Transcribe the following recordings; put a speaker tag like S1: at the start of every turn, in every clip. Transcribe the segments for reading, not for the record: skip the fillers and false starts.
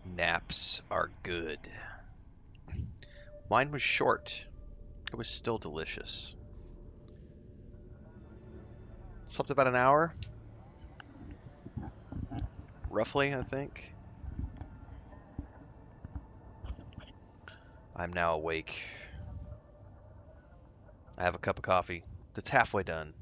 S1: Naps are good. Mine was short. It was still delicious. Slept about an hour, roughly, I think. I'm now awake. I have a cup of coffee that's halfway done.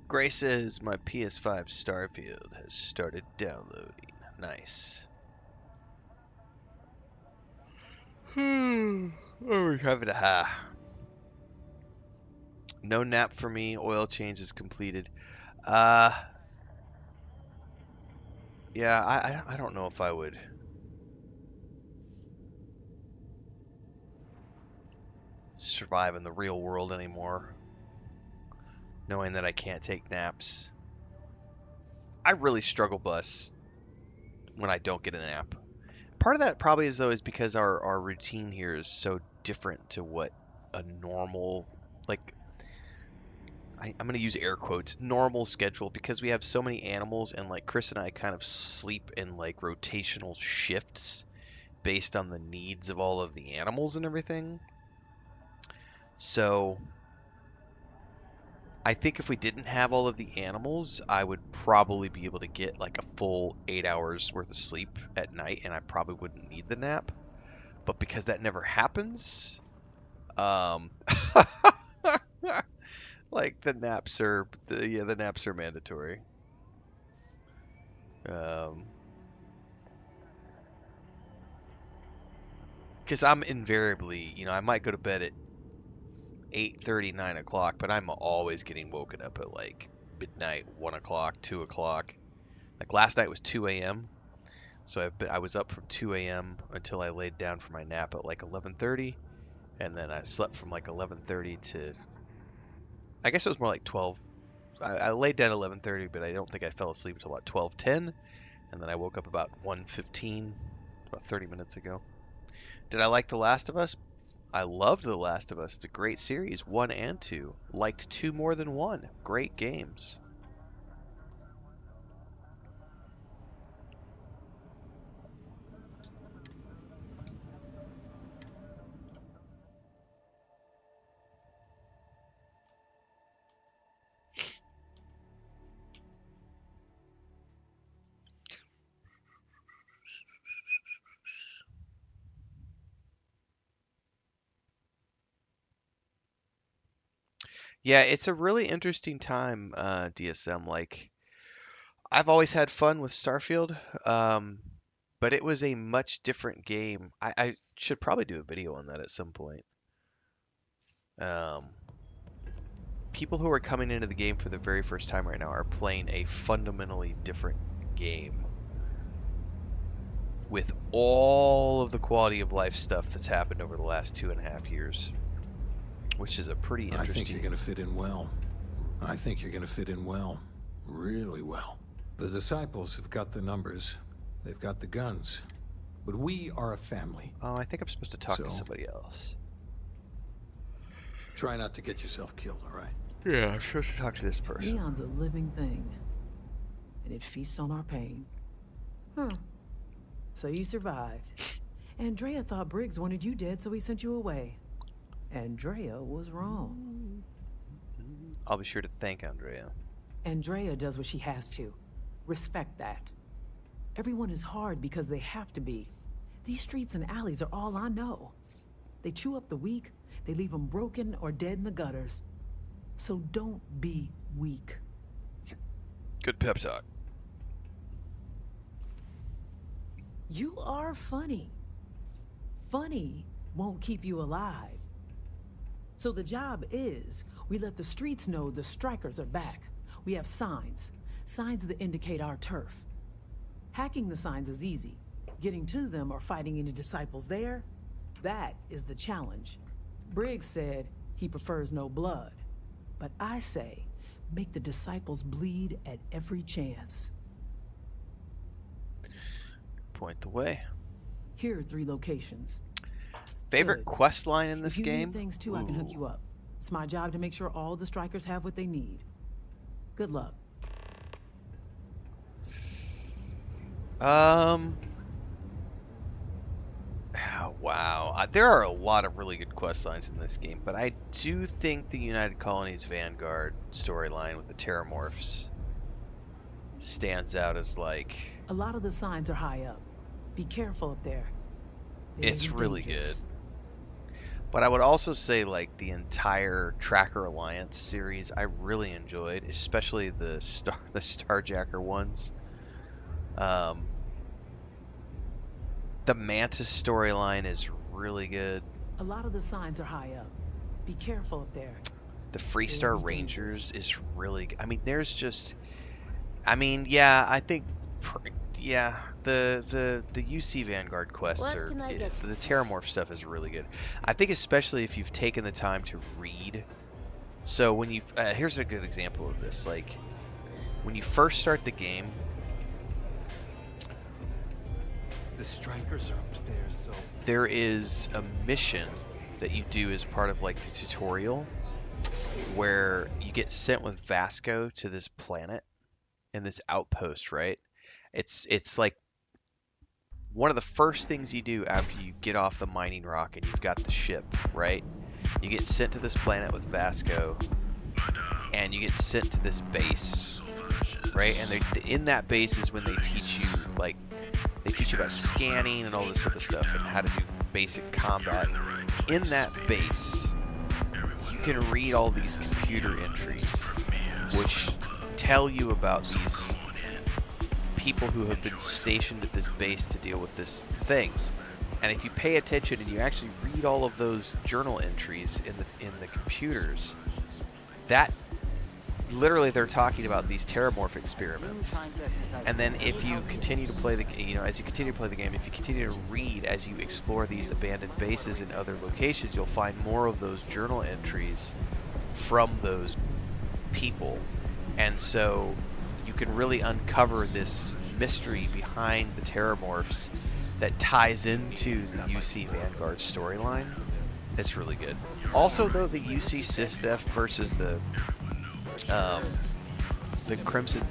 S1: Gray says my PS5 Starfield has started downloading. Nice. Oh, we're having a ha. No nap for me. Oil change is completed. Uh, yeah, I don't know if I would survive in the real world anymore, knowing that I can't take naps. I really struggle bus when I don't get a nap. Part of that probably is though is because our routine here is so different to what a normal, like, I'm going to use air quotes, normal schedule, because we have so many animals, and like Chris and I kind of sleep in like rotational shifts based on the needs of all of the animals and everything. So I think if we didn't have all of the animals, I would probably be able to get like a full 8 hours worth of sleep at night, and I probably wouldn't need the nap. But because that never happens, um, like the naps are mandatory. Um, because I'm invariably, I might go to bed at 8:30, 9 o'clock, but I'm always getting woken up at like midnight, 1 o'clock, 2 o'clock. Like last night was 2 a.m. So I was up from 2 a.m. until I laid down for my nap at like 11:30, and then I slept from like 11:30 to, I guess it was more like 12. I laid down at 11:30, but I don't think I fell asleep until about 12:10, and then I woke up about 1:15, about 30 minutes ago. Did I like The Last of Us? I loved The Last of Us. It's a great series, 1 and 2. Liked 2 more than 1. Great games. Yeah, it's a really interesting time, DSM. Like, I've always had fun with Starfield, but it was a much different game. I should probably do a video on that at some point. Um, People who are coming into the game for the very first time right now are playing a fundamentally different game with all of the quality of life stuff that's happened over the last 2.5 years, which is a pretty
S2: I think you're
S1: interesting.
S2: gonna fit in well. I think you're gonna fit in well. Really well. The disciples have got the numbers. They've got the guns. But we are a family.
S1: Oh, I think I'm supposed to talk to
S2: So,
S1: somebody else.
S2: try not to get yourself killed, all right?
S1: Yeah, I'm supposed to talk to this person.
S3: Leon's a living thing, and it feasts on our pain. Huh. So you survived. Andrea thought Briggs wanted you dead, so he sent you away. Andrea was wrong.
S1: I'll be sure to thank Andrea.
S3: Andrea does what she has to. Respect that. Everyone is hard because they have to be. These streets and alleys are all I know. They chew up the weak, they leave them broken or dead in the gutters. So don't be weak.
S1: Good pep talk.
S3: You are funny. Funny won't keep you alive. So the job is, we let the streets know the strikers are back. We have signs. Signs that indicate our turf. Hacking the signs is easy. Getting to them or fighting any disciples there, that is the challenge. Briggs said he prefers no blood. But I say, make the disciples bleed at every chance.
S1: Point the way.
S3: Here are 3 locations.
S1: Favorite
S3: Good.
S1: quest line in this
S3: If you
S1: game?
S3: need things too, I can hook
S1: Ooh.
S3: you up. It's my job to make sure all the strikers have what they need. Good luck.
S1: Oh, wow. There are a lot of really good quest lines in this game, but I do think the United Colonies Vanguard storyline with the Terramorphs stands out as like
S3: A lot of the signs are high up. Be careful up there.
S1: it's
S3: Very
S1: really
S3: dangerous.
S1: good. But I would also say like the entire Tracker Alliance series I really enjoyed, especially the Starjacker ones. Um, the Mantis storyline is really good.
S3: A lot of the signs are high up. Be careful up there.
S1: The Freestar
S3: Very
S1: Rangers
S3: dangerous.
S1: is really I mean there's just I mean yeah, I think yeah, the UC Vanguard quests
S4: What
S1: are
S4: can I get you
S1: the
S4: today?
S1: Terramorph stuff is really good. I think especially if you've taken the time to read. So when you here's a good example of this. Like when you first start the game,
S5: The strikers are upstairs, so
S1: there is a mission that you do as part of like the tutorial where you get sent with Vasco to this planet in this outpost, right? It's like one of the first things you do after you get off the mining rock and you've got the ship, right? You get sent to this planet with Vasco, and you get sent to this base, right? And in that base is when they teach you like they teach you about scanning and all this other stuff and how to do basic combat. In that base, you can read all these computer entries, which tell you about these people who have been stationed at this base to deal with this thing. And if you pay attention and you actually read all of those journal entries in the computers, that literally they're talking about these Terramorph experiments. And then if you continue to play as you continue to play the game, if you continue to read as you explore these abandoned bases in other locations, you'll find more of those journal entries from those people. And so you can really uncover this mystery behind the Terramorphs that ties into the UC Vanguard storyline. It's really good. Also, though, the UC Sysdef versus the Crimson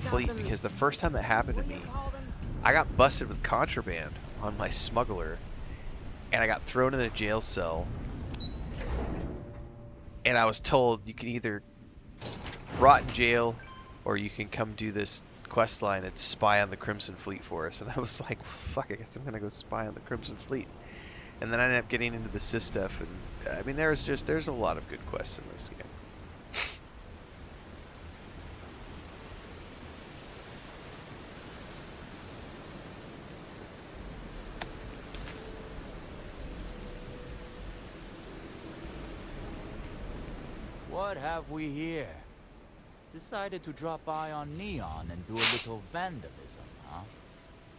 S1: Fleet, because the first time that happened to me, I got busted with contraband on my smuggler, and I got thrown in a jail cell, and I was told you can either rot in jail or you can come do this quest line and spy on the Crimson Fleet for us. And I was like, fuck, I guess I'm gonna go spy on the Crimson Fleet. And then I ended up getting into the Sysdef, and I mean there's a lot of good quests in this game.
S5: what have we here? Decided to drop by on Neon and do a little vandalism, huh?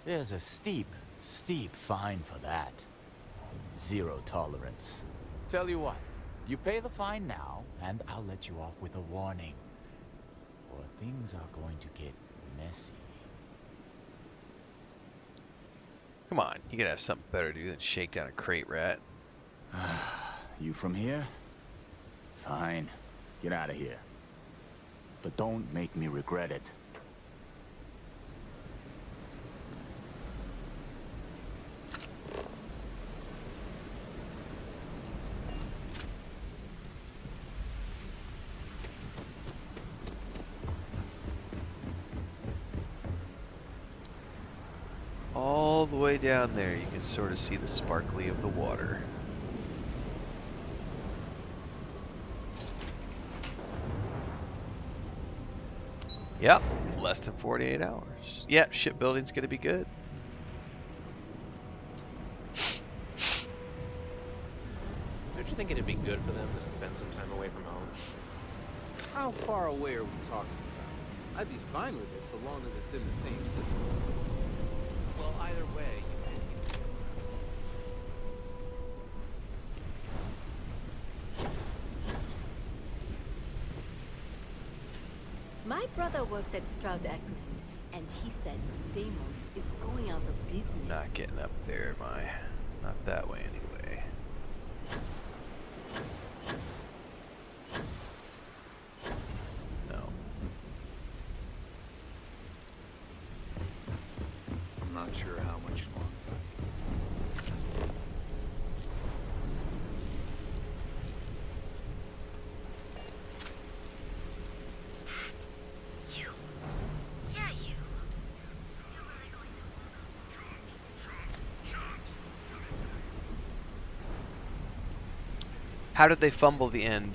S5: There's a steep fine for that. Zero tolerance. Tell you what, you pay the fine now, and I'll let you off with a warning. Or things are going to get messy.
S1: Come on, you gotta have something better to do than shake down a crate rat.
S5: You from here? Fine. Get out of here. But don't make me regret it.
S1: All the way down there, you can sort of see the sparkly of the water. Yep, less than 48 hours. Yep, shipbuilding's gonna be good.
S6: Don't you think it'd be good for them to spend some time away from home?
S7: How far away are we talking about? I'd be fine with it so long as it's in the same system.
S6: Well, either way,
S4: My brother works at Stroud Eckland, And he said Deimos is going out of business.
S1: Not getting up there, am I? Not that way, anyway. No.
S8: I'm not sure how much longer.
S1: How did they fumble the end?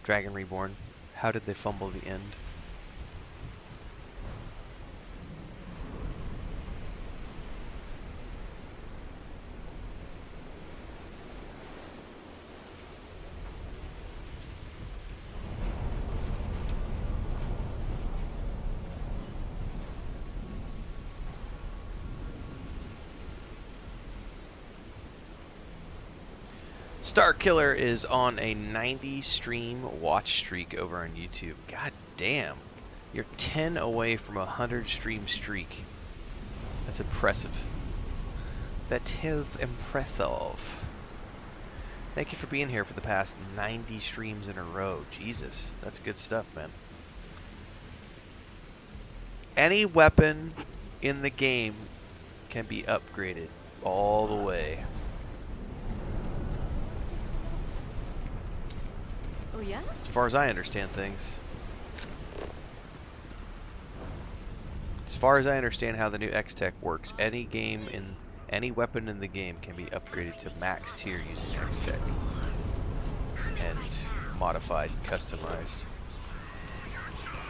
S1: Dragon Reborn. How did they fumble the end? Starkiller is on a 90 stream watch streak over on YouTube. God damn. You're 10 away from a 100 stream streak. That's impressive. That is impressive. Thank you for being here for the past 90 streams in a row. Jesus, that's good stuff, man. Any weapon in the game can be upgraded all the way.
S4: Oh yeah?
S1: As far as I understand things. As far as I understand how the new X-Tech works, any weapon in the game can be upgraded to max tier using X-Tech. And modified, customized.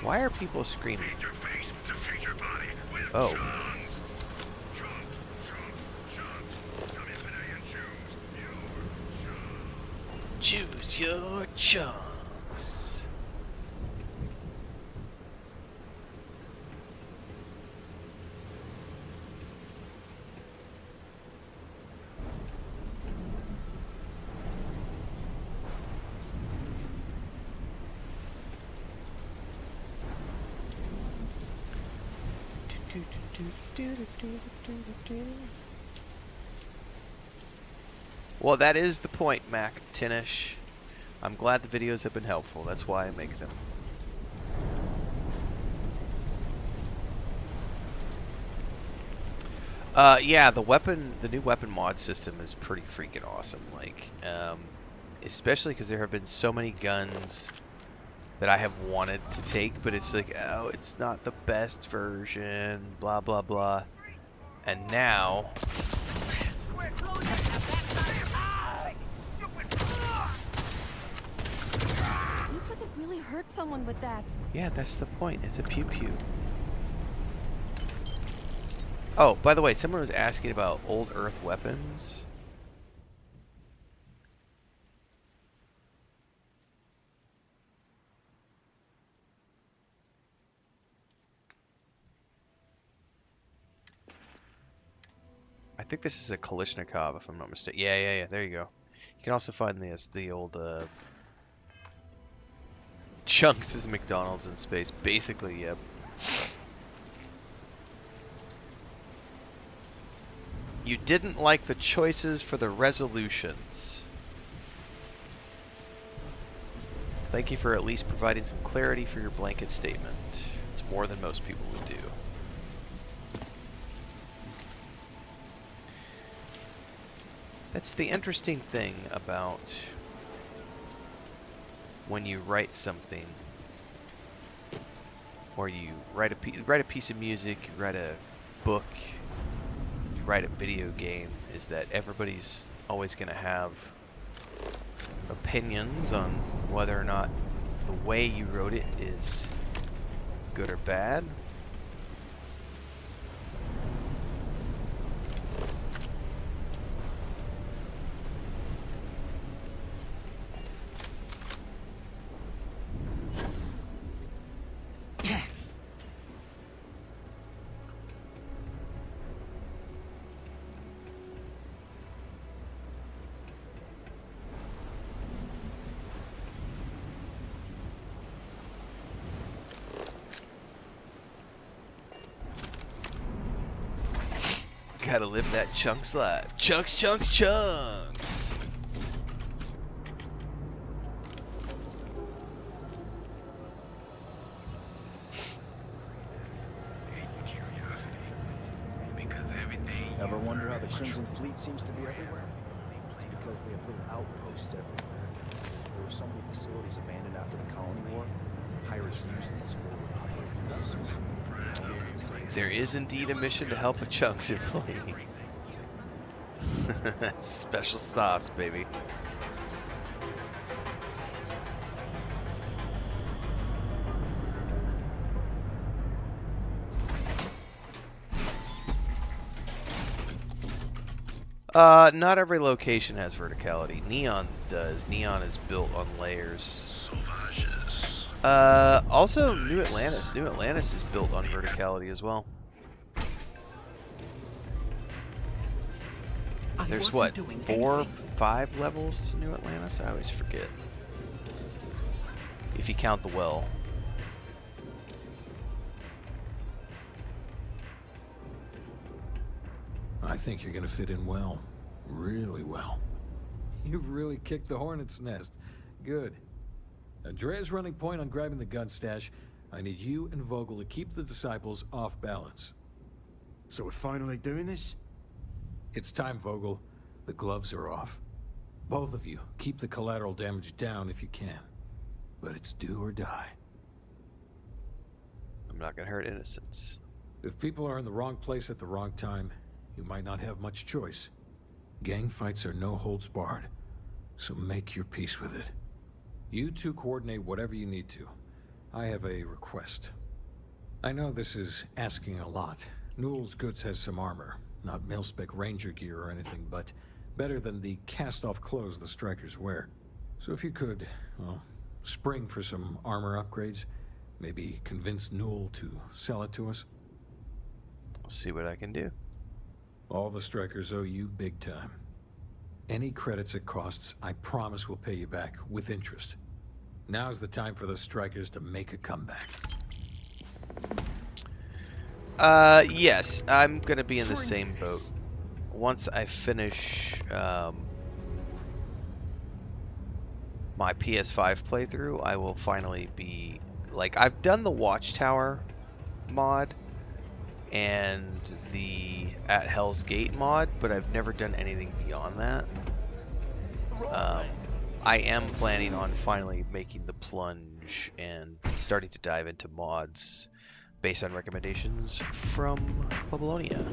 S1: Why are people screaming? Oh. Choose your chance. Well, that is the point, Mac Tinish. I'm glad the videos have been helpful. That's why I make them. Yeah, the new weapon mod system is pretty freaking awesome. Like, especially because there have been so many guns that I have wanted to take, but it's like, oh, it's not the best version, blah, blah, blah. And now...
S9: You could have really hurt someone with that.
S1: Yeah, that's the point. It's a pew-pew. Oh, by the way, someone was asking about old Earth weapons. I think this is a Kalashnikov, if I'm not mistaken. Yeah. There you go. You can also find the old Chunks is McDonald's in space. Basically, yep. You didn't like the choices for the resolutions. Thank you for at least providing some clarity for your blanket statement. It's more than most people would do. That's the interesting thing about when you write something, or you write a piece of music, you write a book, you write a video game, is that everybody's always going to have opinions on whether or not the way you wrote it is good or bad. how to live that chunks life. Chunks, chunks, chunks.
S10: Ever wonder how the Crimson Fleet seems to be everywhere? It's because they have little outposts everywhere. There were so many facilities abandoned after the Colony War. The pirates used them as forward operating bases.
S1: There is indeed a mission to help a Chunks employee. Special sauce, baby. Not every location has verticality. Neon does. Neon is built on layers. Also New Atlantis. New Atlantis is built on verticality as well. There's what, 4, 5 levels to New Atlantis? I always forget. If you count the well.
S2: I think you're gonna fit in well. Really well. You've really kicked the hornet's nest. Good. Andrea's running point on grabbing the gun stash. I need you and Vogel to keep the disciples off balance.
S11: So we're finally doing this?
S2: It's time, Vogel. The gloves are off. Both of you, keep the collateral damage down if you can. But it's do or die.
S1: I'm not gonna hurt innocents.
S2: If people are in the wrong place at the wrong time, you might not have much choice. Gang fights are no holds barred, so make your peace with it. You two coordinate whatever you need to. I have a request. I know this is asking a lot. Newell's Goods has some armor, not mil-spec ranger gear or anything, but better than the cast-off clothes the strikers wear. So if you could, well, spring for some armor upgrades, maybe convince Newell to sell it to us.
S1: I'll see what I can do.
S2: All the strikers owe you big time. Any credits it costs, I promise we'll pay you back with interest. Now's the time for the strikers to make a comeback.
S1: Yes, I'm gonna be in the same boat. Once I finish my PS5 playthrough, I will finally be like, I've done the Watchtower mod and the At Hell's Gate mod, but I've never done anything beyond that. I am planning on finally making the plunge and starting to dive into mods based on recommendations from Babylonia.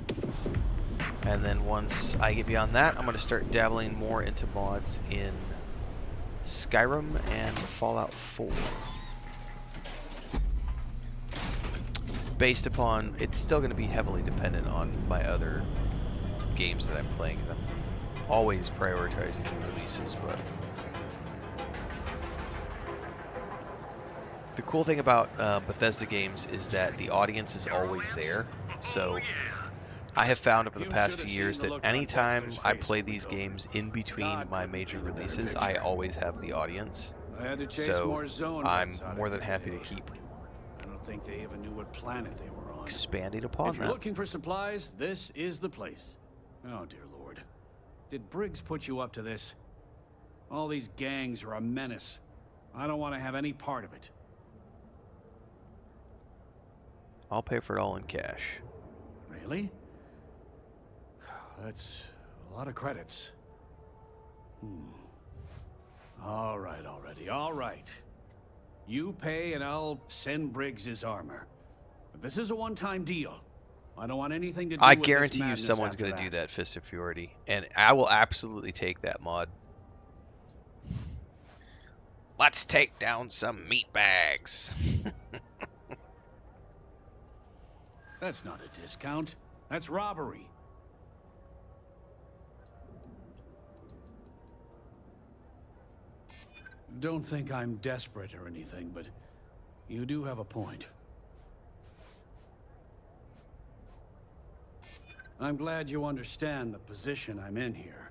S1: And then once I get beyond that, I'm going to start dabbling more into mods in Skyrim and Fallout 4. Based upon, it's still going to be heavily dependent on my other games that I'm playing, because I'm always prioritizing new releases. But the cool thing about Bethesda games is that the audience is always there. So I have found over the past few years that anytime I play these games in between my major releases, I always have the audience. So I'm more than happy to keep
S11: I don't think they even knew what planet they were on.
S1: expanding upon
S11: If you're
S1: that.
S11: looking for supplies, this is the place. Oh, dear Lord. Did Briggs put you up to this? All these gangs are a menace. I don't want to have any part of it.
S1: I'll pay for it all in cash.
S11: Really? That's a lot of credits. All right, already. All right. You pay and I'll send Briggs his armor. But this is a one-time deal. I don't want anything to do
S1: I
S11: with
S1: guarantee
S11: this
S1: you
S11: madness
S1: someone's
S11: after
S1: going to do
S11: that.
S1: that, Fist of Fury. And I will absolutely take that mod. Let's take down some meat bags.
S11: That's not a discount. That's robbery. Don't think I'm desperate or anything, but you do have a point. I'm glad you understand the position I'm in here.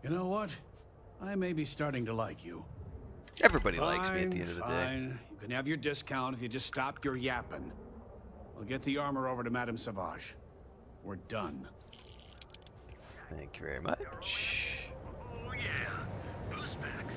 S11: You know what? I may be starting to like you.
S1: Everybody likes me at the end of the day.
S11: Fine. You can have your discount if you just stop your yapping. I'll get the armor over to Madame Sauvage. We're done.
S1: Thank you very much.
S12: Oh yeah, boost packs.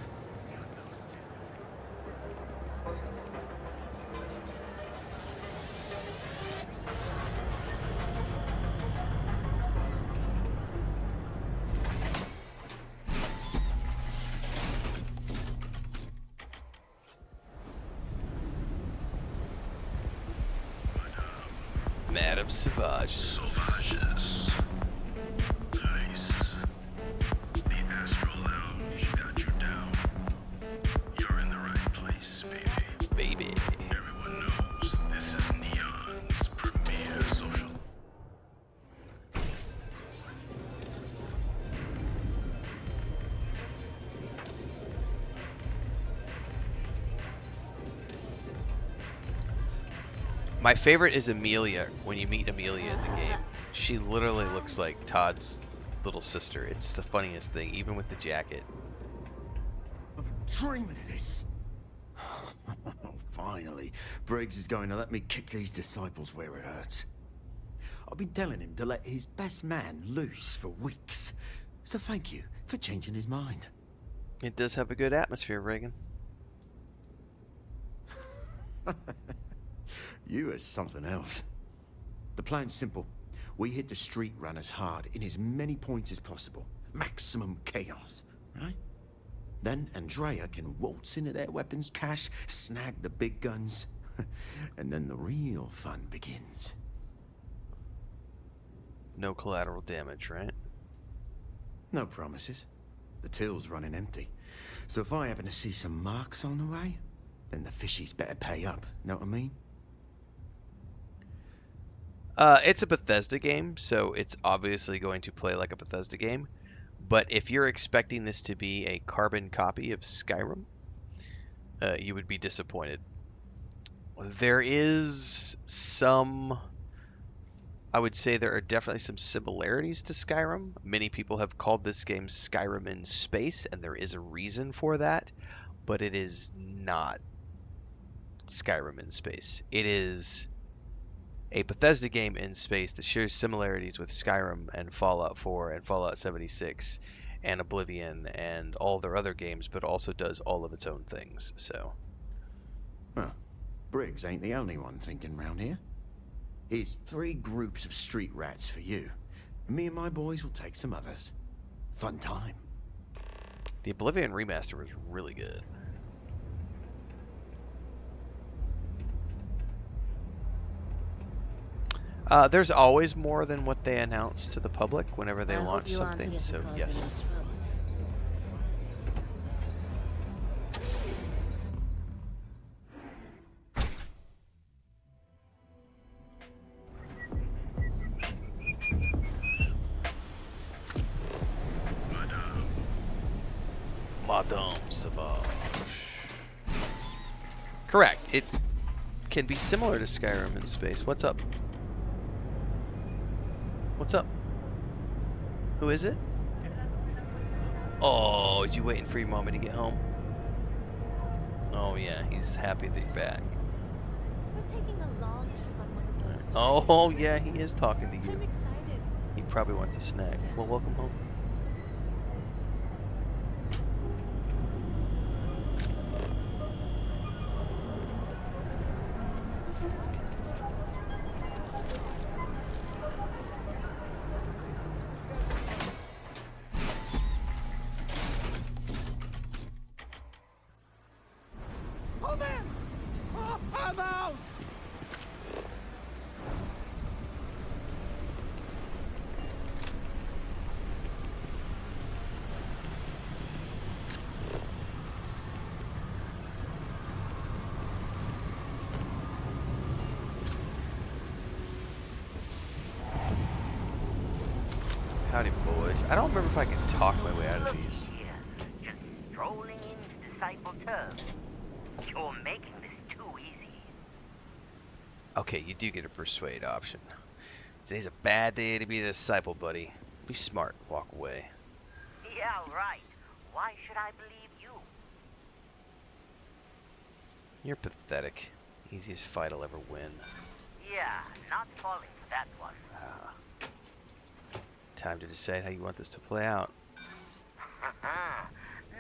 S1: Madame Savages. Baby.
S12: Everyone knows this is Neon's premier social.
S1: My favorite is Amelia. When you meet Amelia in the game, she literally looks like Todd's little sister. It's the funniest thing, even with the jacket.
S13: I've been dreaming of this. Finally, Briggs is going to let me kick these disciples where it hurts. I've been telling him to let his best man loose for weeks. So thank you for changing his mind.
S1: It does have a good atmosphere, Reagan.
S13: You are something else. The plan's simple. We hit the street runners hard in as many points as possible. Maximum chaos, right? Then Andrea can waltz into their weapons cache, snag the big guns, and then the real fun begins.
S1: No collateral damage, right?
S13: No promises. The till's running empty. So if I happen to see some marks on the way, then the fishies better pay up. Know what I mean?
S1: It's a Bethesda game, so it's obviously going to play like a Bethesda game. But if you're expecting this to be a carbon copy of Skyrim, you would be disappointed. There is some... I would say there are definitely some similarities to Skyrim. Many people have called this game Skyrim in space, and there is a reason for that. But it is not Skyrim in space. It is a Bethesda game in space that shares similarities with Skyrim and Fallout 4 and Fallout 76 and Oblivion and all their other games, but also does all of its own things. So,
S13: well, Briggs ain't the only one thinking round here. Here's 3 groups of street rats for you. Me and my boys will take some others. Fun time.
S1: the Oblivion remaster was really good. There's always more than what they announce to the public whenever they launch something, so yes. Madame Sauvage. Correct. It can be similar to Skyrim in space. What's up? What's up? Who is it? Oh, is you waiting for your mommy to get home? Oh yeah, he's happy that you're back.
S9: We're taking a long trip on one of those.
S1: Oh yeah, he is talking to you.
S9: I'm excited.
S1: He probably wants a snack. Well, welcome home.
S7: Oh man! Oh, I'm out!
S1: Howdy, boys. I don't remember if I can talk my way out of these.
S14: Here, just strolling into disciple terms. You're making this too easy.
S1: Okay, you do get a persuade option. Today's a bad day to be a disciple, buddy. Be smart. Walk away.
S14: Yeah, right. Why should I believe you?
S1: You're pathetic. Easiest fight I'll ever win.
S14: Yeah, not falling for that one.
S1: Time to decide how you want this to play out.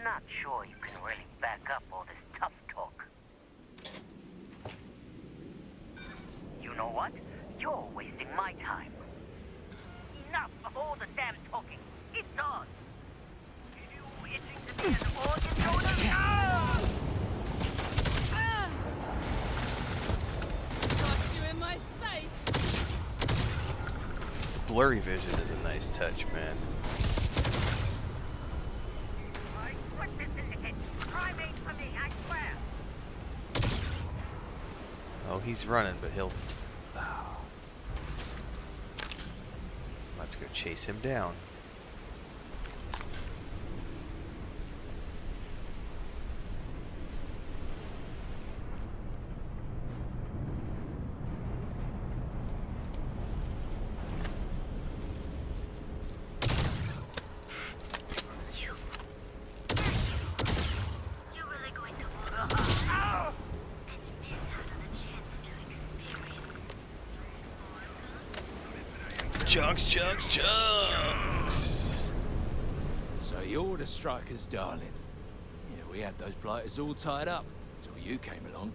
S14: Not sure you can really back up all this tough talk. You know what? You're wasting my time. Enough of all the damn talking. It's on. You itching to be an organ donor?
S15: Got you in my sights.
S1: Blurry vision is a nice touch, man. Oh, he's running, but he'll... Oh. I'll have to go chase him down. Chunks, chunks, chunks!
S10: So you're the strikers, darling. Yeah, we had those blighters all tied up until you came along.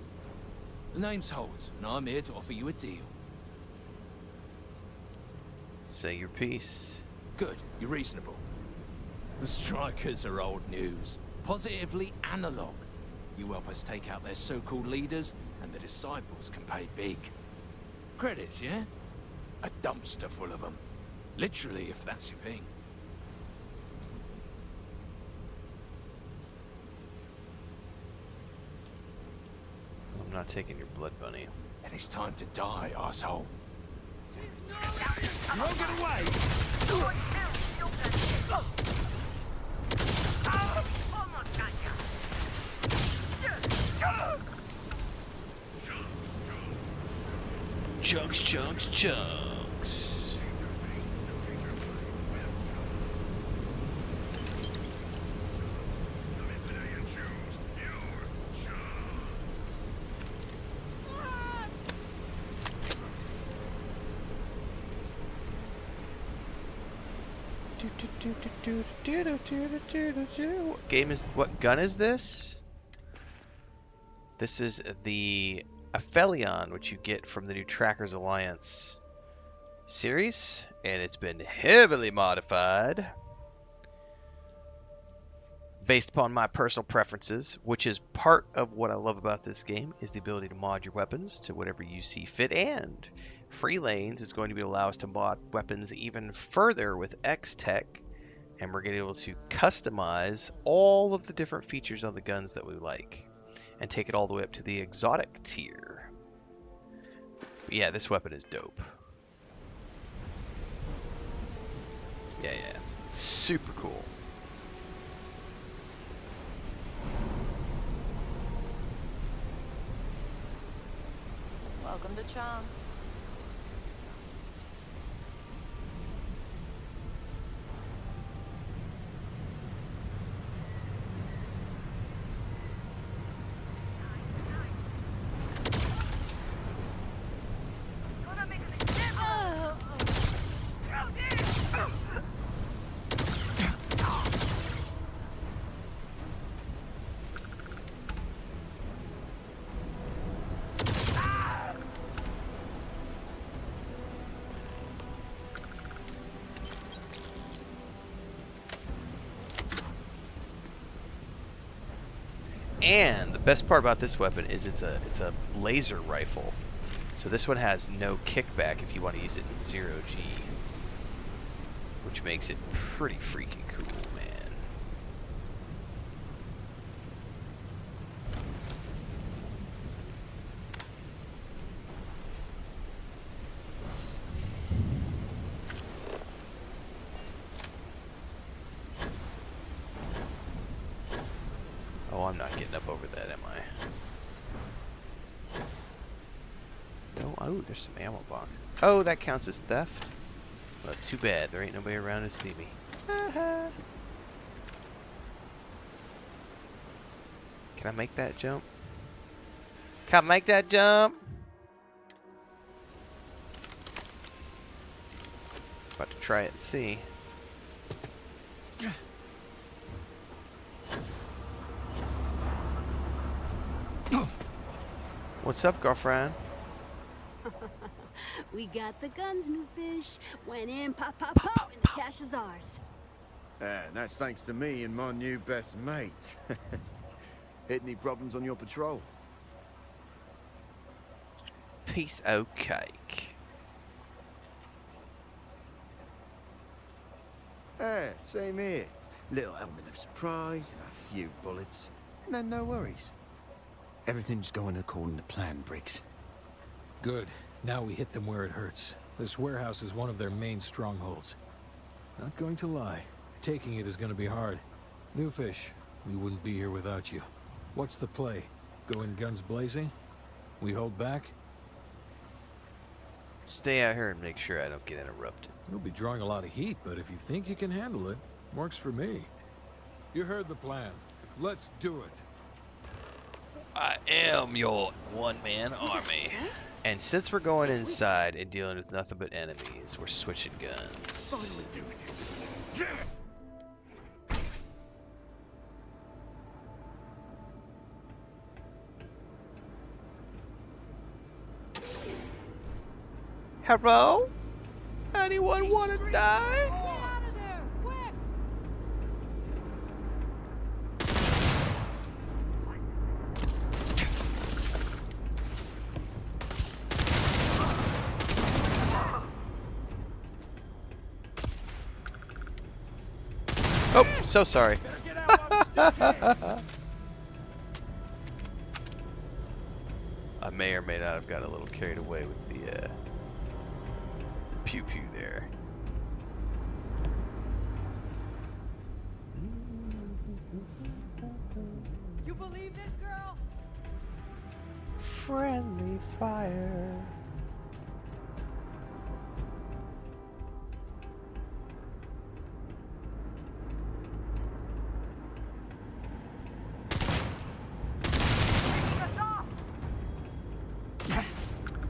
S10: The name's Holt, and I'm here to offer you a deal.
S1: Say your piece.
S10: Good, you're reasonable. The strikers are old news. Positively analog. You help us take out their so-called leaders, and the disciples can pay big. Credits, yeah? A dumpster full of them. Literally, if that's your thing.
S1: I'm not taking your blood bunny.
S10: And it's time to die, asshole. You won't get away!
S1: Chunks, chunks, chunks. What game is? What gun is this? This is the Aphelion, which you get from the new Trackers Alliance series, and it's been heavily modified based upon my personal preferences, which is part of what I love about this game, is the ability to mod your weapons to whatever you see fit. And Free Lanes is going to allow us to mod weapons even further with X-Tech, and we're going to be able to customize all of the different features on the guns that we like and take it all the way up to the exotic tier. But yeah, this weapon is dope. Yeah, super cool.
S15: Welcome to Chunks.
S1: And the best part about this weapon is it's a laser rifle. So this one has no kickback if you want to use it in 0G, which makes it pretty freaking cool, man. Oh, I'm not getting up over that, am I? No. Oh, there's some ammo box. Oh, that counts as theft? Well, too bad. There ain't nobody around to see me. Can I make that jump? Can I make that jump? About to try it and see. What's up, girlfriend?
S4: We got the guns, new fish. Went in, pop, pop, pop, and the cash is ours.
S13: And that's thanks to me and my new best mate.
S10: Hit any problems on your patrol?
S1: Piece of cake.
S13: Same here. Little element of surprise and a few bullets. And then no worries. Everything's going according to plan, Briggs.
S2: Good. Now we hit them where it hurts. This warehouse is one of their main strongholds. Not going to lie. Taking it is going to be hard. New fish, we wouldn't be here without you. What's the play? Go in guns blazing? We hold back?
S1: Stay out here and make sure I don't get interrupted.
S2: You'll be drawing a lot of heat, but if you think you can handle it, works for me. You heard the plan. Let's do it.
S1: I am your one-man army. And since we're going inside and dealing with nothing but enemies, we're switching guns.
S13: Finally doing it.
S1: Hello? Anyone want to die?
S15: Get out of there, quick!
S1: Oh, so sorry. I may or may not have got a little carried away with the pew-pew there.
S15: You believe this, girl?
S1: Friendly fire.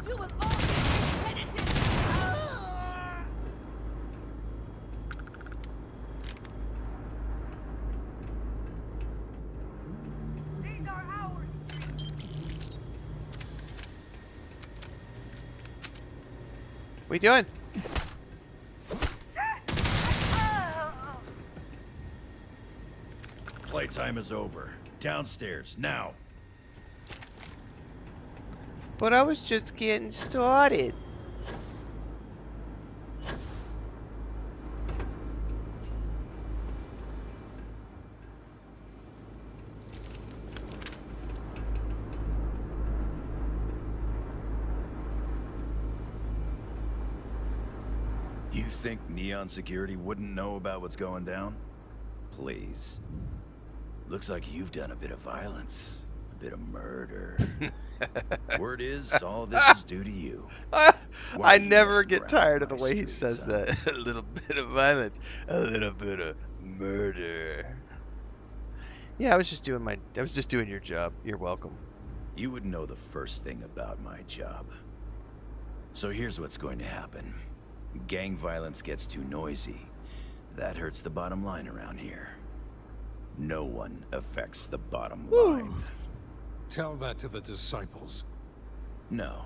S15: You will always be penitent!
S14: These are ours.
S1: What are you doing?
S8: Playtime is over. Downstairs, now.
S1: But I was just getting started.
S8: You think Neon Security wouldn't know about what's going down? Please. Looks like you've done a bit of violence. A bit of murder. Word is, all of this is due to you.
S1: I never get tired of the way he says that. A little bit of violence, a little bit of murder. Yeah, I was just doing your job. You're welcome.
S8: You would know the first thing about my job. So here's what's going to happen. Gang violence gets too noisy. That hurts the bottom line around here. No one affects the bottom line.
S2: Tell that to the disciples.
S8: No.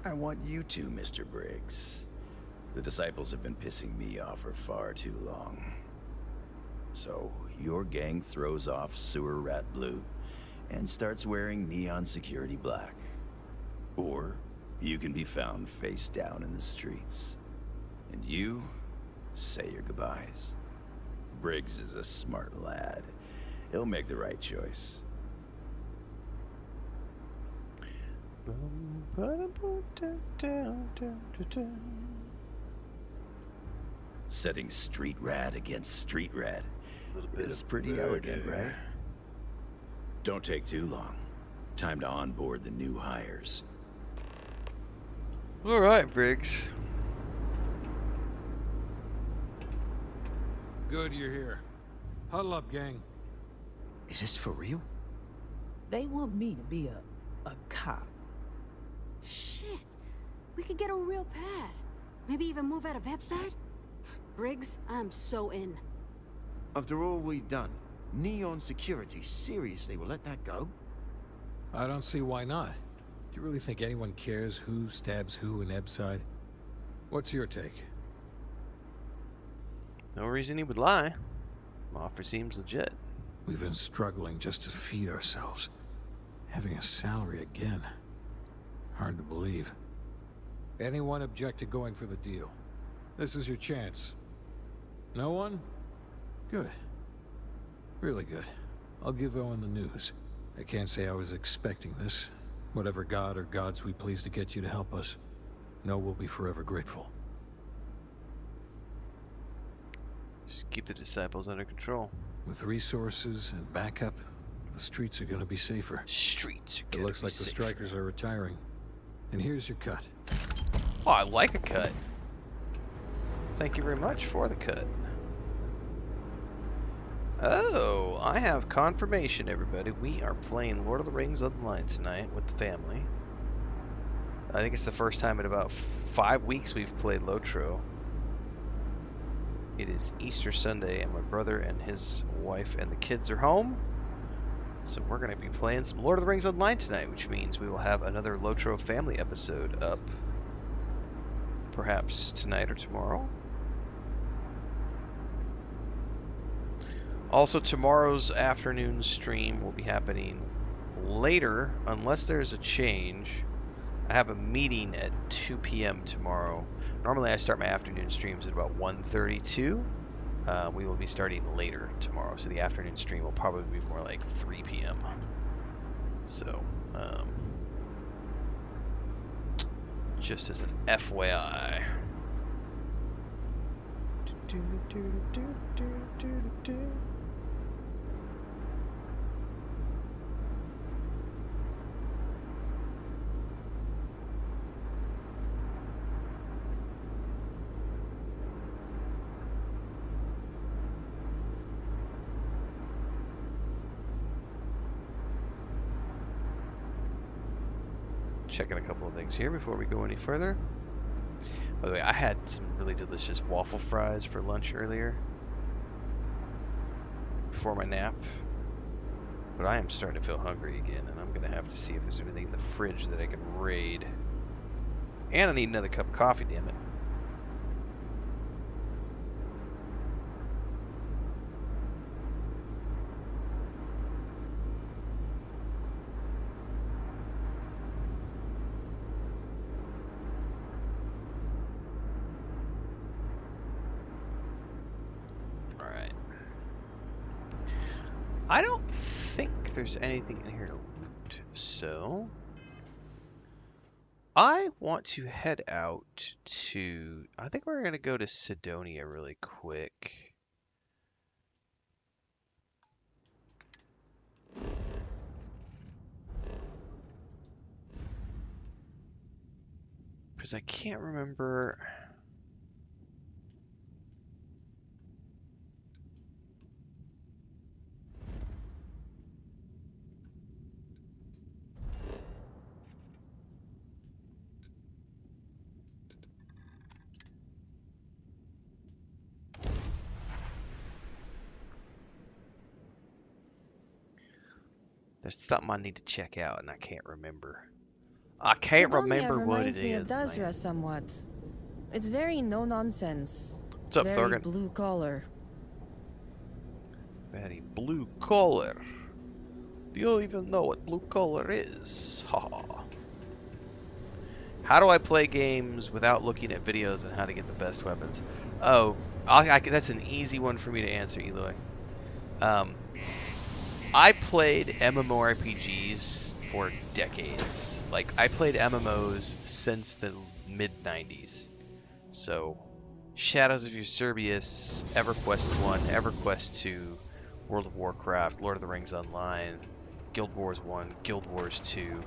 S8: I want you to, Mr. Briggs. The disciples have been pissing me off for far too long. So, your gang throws off Sewer Rat Blue and starts wearing Neon Security Black. Or, you can be found face down in the streets. And you say your goodbyes. Briggs is a smart lad. He'll make the right choice. Setting street rat against street rat is pretty elegant, right? Don't take too long. Time to onboard the new hires.
S1: All right, Briggs.
S2: Good you're here. Huddle up, gang.
S13: Is this for real?
S3: They want me to be a cop.
S4: Shit. We could get a real pad. Maybe even move out of website? Briggs, I'm so in.
S13: After all we've done, Neon Security seriously will let that go?
S2: I don't see why not. Do you really think anyone cares who stabs who in Ebbside? What's your take?
S1: No reason he would lie. Offer seems legit.
S2: We've been struggling just to feed ourselves. Having a salary again. Hard to believe. Anyone object to going for the deal? This is your chance. No one? Good. Really good. I'll give Owen the news. I can't say I was expecting this. Whatever god or gods we please to get you to help us, know we'll be forever grateful.
S1: Just keep the disciples under control.
S2: With resources and backup, the streets are gonna be safer.
S1: Streets are
S2: It
S1: gonna
S2: looks
S1: be
S2: like the
S1: safer.
S2: strikers are retiring. And here's your cut.
S1: Oh, I like a cut. Thank you very much for the cut. Oh, I have confirmation, everybody. We are playing Lord of the Rings Online tonight with the family. I think it's the first time in about 5 weeks we've played Lotro. It is Easter Sunday, and my brother and his wife and the kids are home. So we're going to be playing some Lord of the Rings Online tonight, which means we will have another Lotro family episode up. Perhaps tonight or tomorrow. Also, tomorrow's afternoon stream will be happening later, unless there's a change. I have a meeting at 2 p.m. tomorrow. Normally I start my afternoon streams at about 1:32. We will be starting later tomorrow, so the afternoon stream will probably be more like 3 p.m. So, just as an FYI. Checking a couple of things here before we go any further. By the way, I had some really delicious waffle fries for lunch earlier before my nap, but I am starting to feel hungry again, and I'm gonna have to see if there's anything in the fridge that I can raid. And I need another cup of coffee, damn it. I don't think there's anything in here to loot, so I want to head out to, I think we're going to go to Sidonia really quick. Because I can't remember. There's something I need to check out, and I can't remember. I can't remember what it is.
S16: Reminds me of Dazra somewhat. It's very no nonsense.
S1: What's up,
S16: very
S1: Thorgan?
S16: Blue collar.
S1: Very blue collar. Do you even know what blue collar is? Ha. How do I play games without looking at videos on how to get the best weapons? Oh, that's an easy one for me to answer, Eloy. I played MMORPGs for decades. Like, I played MMOs since the mid-90s. So, Shadows of Eusebius, EverQuest 1, EverQuest 2, World of Warcraft, Lord of the Rings Online, Guild Wars 1, Guild Wars 2.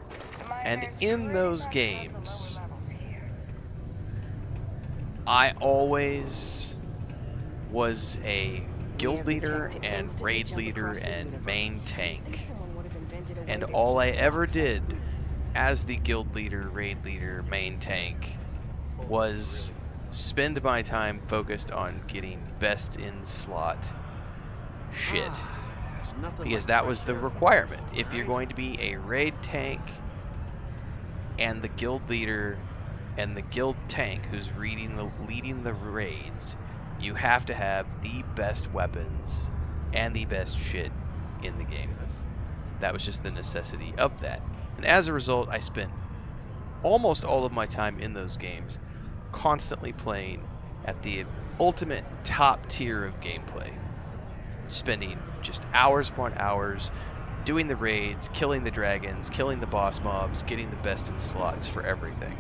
S1: And in those games, I always was a guild leader and raid leader and main tank. And all I ever did as the guild leader, raid leader, main tank was spend my time focused on getting best in slot shit.
S13: There's nothing
S1: Because
S13: like
S1: that
S13: fresh
S1: was the
S13: air.
S1: requirement. If you're going to be a raid tank and the guild leader and the guild tank who's leading the raids, you have to have the best weapons and the best shit in the game. That was just the necessity of that. And as a result, I spent almost all of my time in those games constantly playing at the ultimate top tier of gameplay. Spending just hours upon hours doing the raids, killing the dragons, killing the boss mobs, getting the best in slots for everything.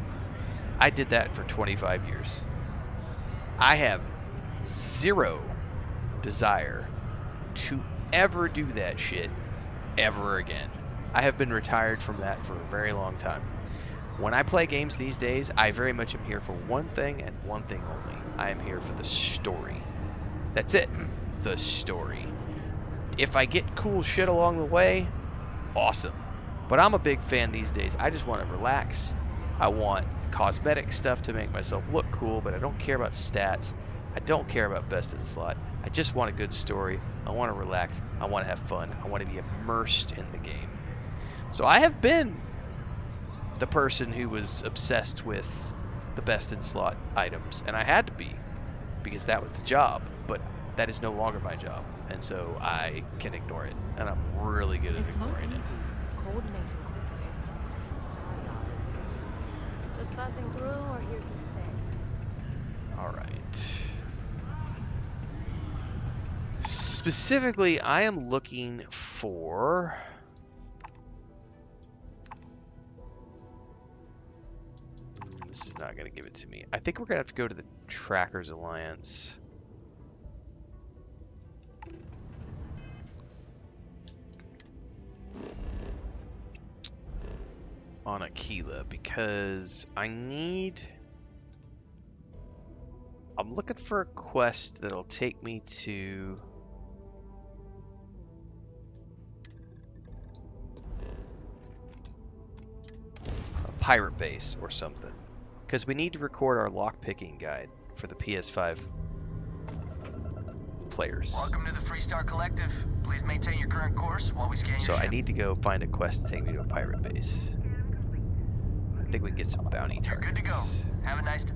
S1: I did that for 25 years. I have zero desire to ever do that shit ever again. I have been retired from that for a very long time. When I play games these days, I very much am here for one thing and one thing only. I am here for the story. That's it. The story. If I get cool shit along the way, awesome. But I'm a big fan these days. I just want to relax. I want cosmetic stuff to make myself look cool, but I don't care about stats. I don't care about best in slot. I just want a good story. I want to relax. I want to have fun. I want to be immersed in the game. So I have been the person who was obsessed with the best in slot items, and I had to be, because that was the job. But that is no longer my job, and so I can ignore it, and I'm really good at ignoring it.
S9: Coordinating just passing through or here to stay?
S1: All right. Specifically, I am looking for this is not going to give it to me. I think we're going to have to go to the Trackers Alliance. On Aquila, because I'm looking for a quest that'll take me to a pirate base or something, because we need to record our lockpicking guide for the PS5 players.
S14: Welcome to the Freestar Collective. Please maintain your current course while we scan your
S1: So I
S14: ship.
S1: need to go find a quest to take me to a pirate base. I think we can get some bounty targets.
S14: Good to go. Have a nice day.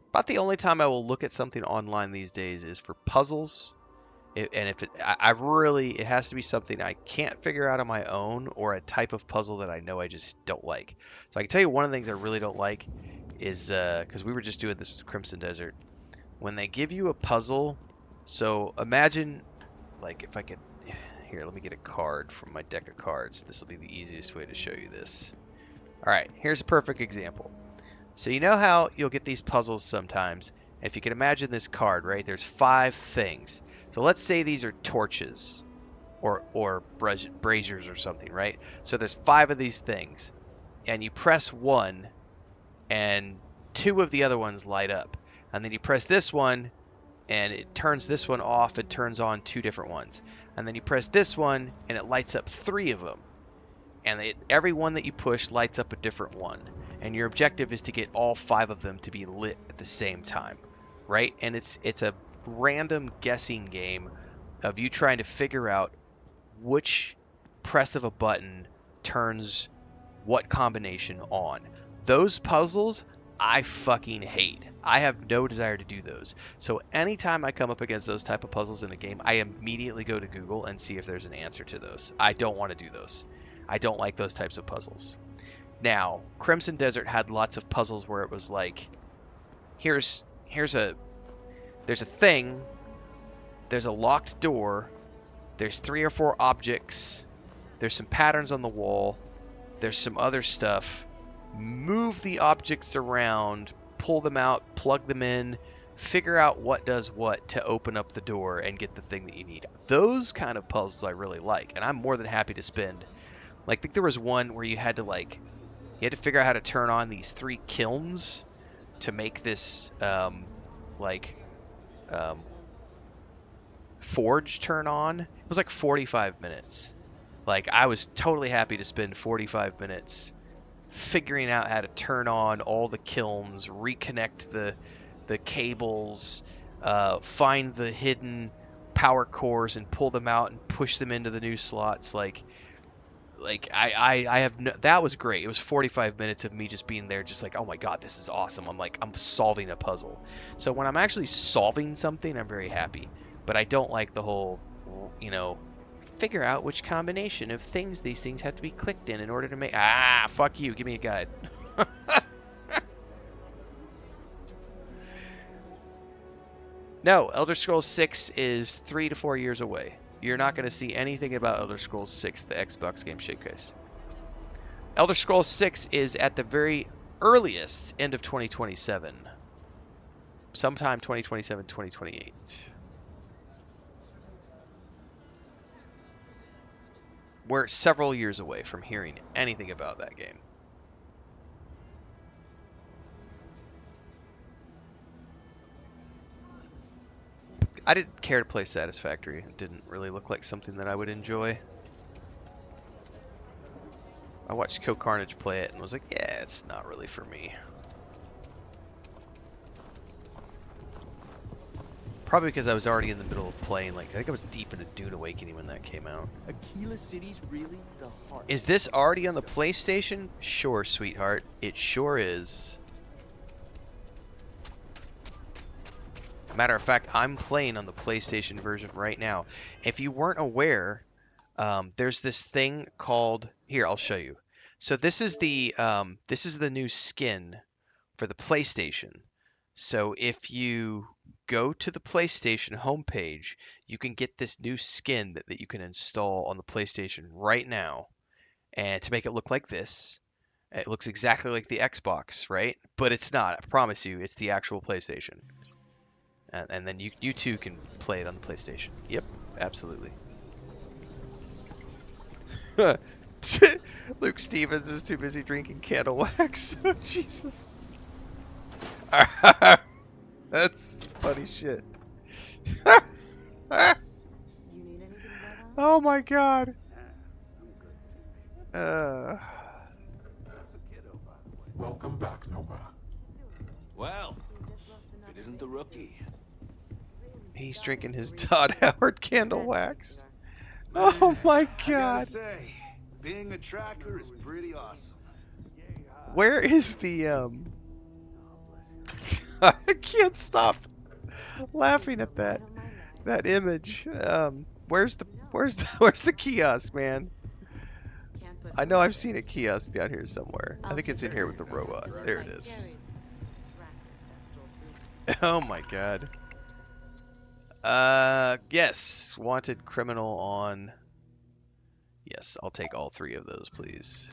S1: About the only time I will look at something online these days is for puzzles. And if it has to be something I can't figure out on my own, or a type of puzzle that I know I just don't like. So I can tell you one of the things I really don't like is, because we were just doing this with Crimson Desert, when they give you a puzzle. So imagine, like, if I could, here, let me get a card from my deck of cards. This will be the easiest way to show you this. All right, here's a perfect example. So you know how you'll get these puzzles sometimes. If you can imagine this card, right? There's 5 things. So let's say these are torches or braziers or something, right? So there's 5 of these things. And you press 1 and 2 of the other ones light up. And then you press this one and it turns this one off and turns on 2 different ones. And then you press this one and it lights up 3 of them. And every one that you push lights up a different one. And your objective is to get all 5 of them to be lit at the same time, right? And it's a random guessing game of you trying to figure out which press of a button turns what combination on. Those puzzles I fucking hate. I have no desire to do those. So anytime I come up against those type of puzzles in a game, I immediately go to Google and see if there's an answer to those. I don't want to do those. I don't like those types of puzzles. Now, Crimson Desert had lots of puzzles where it was like, there's a thing, there's a locked door, there's 3 or 4 objects, there's some patterns on the wall, there's some other stuff. Move the objects around, pull them out, plug them in, figure out what does what to open up the door and get the thing that you need. Those kind of puzzles I really like, and I'm more than happy to spend. Like, I think there was one where you had to figure out how to turn on these 3 kilns Forge turn on, it was like 45 minutes. Like, I was totally happy to spend 45 minutes figuring out how to turn on all the kilns, reconnect the cables, find the hidden power cores and pull them out and push them into the new slots. Like I have no, that was great. It was 45 minutes of me just being there, just like, oh my god, this is awesome. I'm solving a puzzle. So when I'm actually solving something, I'm very happy. But I don't like the whole, figure out which combination of things these things have to be clicked in order to make. Fuck you. Give me a guide. No, Elder Scrolls 6 is 3 to 4 years away. You're not going to see anything about Elder Scrolls 6, the Xbox Game Showcase. Elder Scrolls 6 is at the very earliest end of 2027. Sometime 2027, 2028. We're several years away from hearing anything about that game. I didn't care to play Satisfactory. It didn't really look like something that I would enjoy. I watched Carnage play it and was like, yeah, it's not really for me. Probably because I was already in the middle of playing, like, I think I was deep into Dune Awakening when that came out.
S10: Aquila City's really the heart.
S1: Is this already on the PlayStation? Sure, sweetheart. It sure is. Matter of fact, I'm playing on the PlayStation version right now. If you weren't aware, there's this thing called... Here, I'll show you. So this is the new skin for the PlayStation. So if you go to the PlayStation homepage, you can get this new skin that you can install on the PlayStation right now. And to make it look like this, it looks exactly like the Xbox, right? But it's not. I promise you, it's the actual PlayStation. And then you too can play it on the PlayStation. Yep, absolutely. Luke Stevens is too busy drinking candle wax. Oh, Jesus. That's funny shit. Oh my god.
S17: Welcome back, Nova.
S10: Well, if it isn't the rookie.
S1: He's drinking his Todd Howard candle wax. Oh my god.
S18: I gotta say, being a tracker is pretty awesome.
S1: Where is the I can't stop laughing at that image. Where's the kiosk, man? I know I've seen a kiosk down here somewhere. I think it's in here with the robot. There it is. Oh my god. Yes, wanted criminal on. Yes, I'll take all 3 of those, please.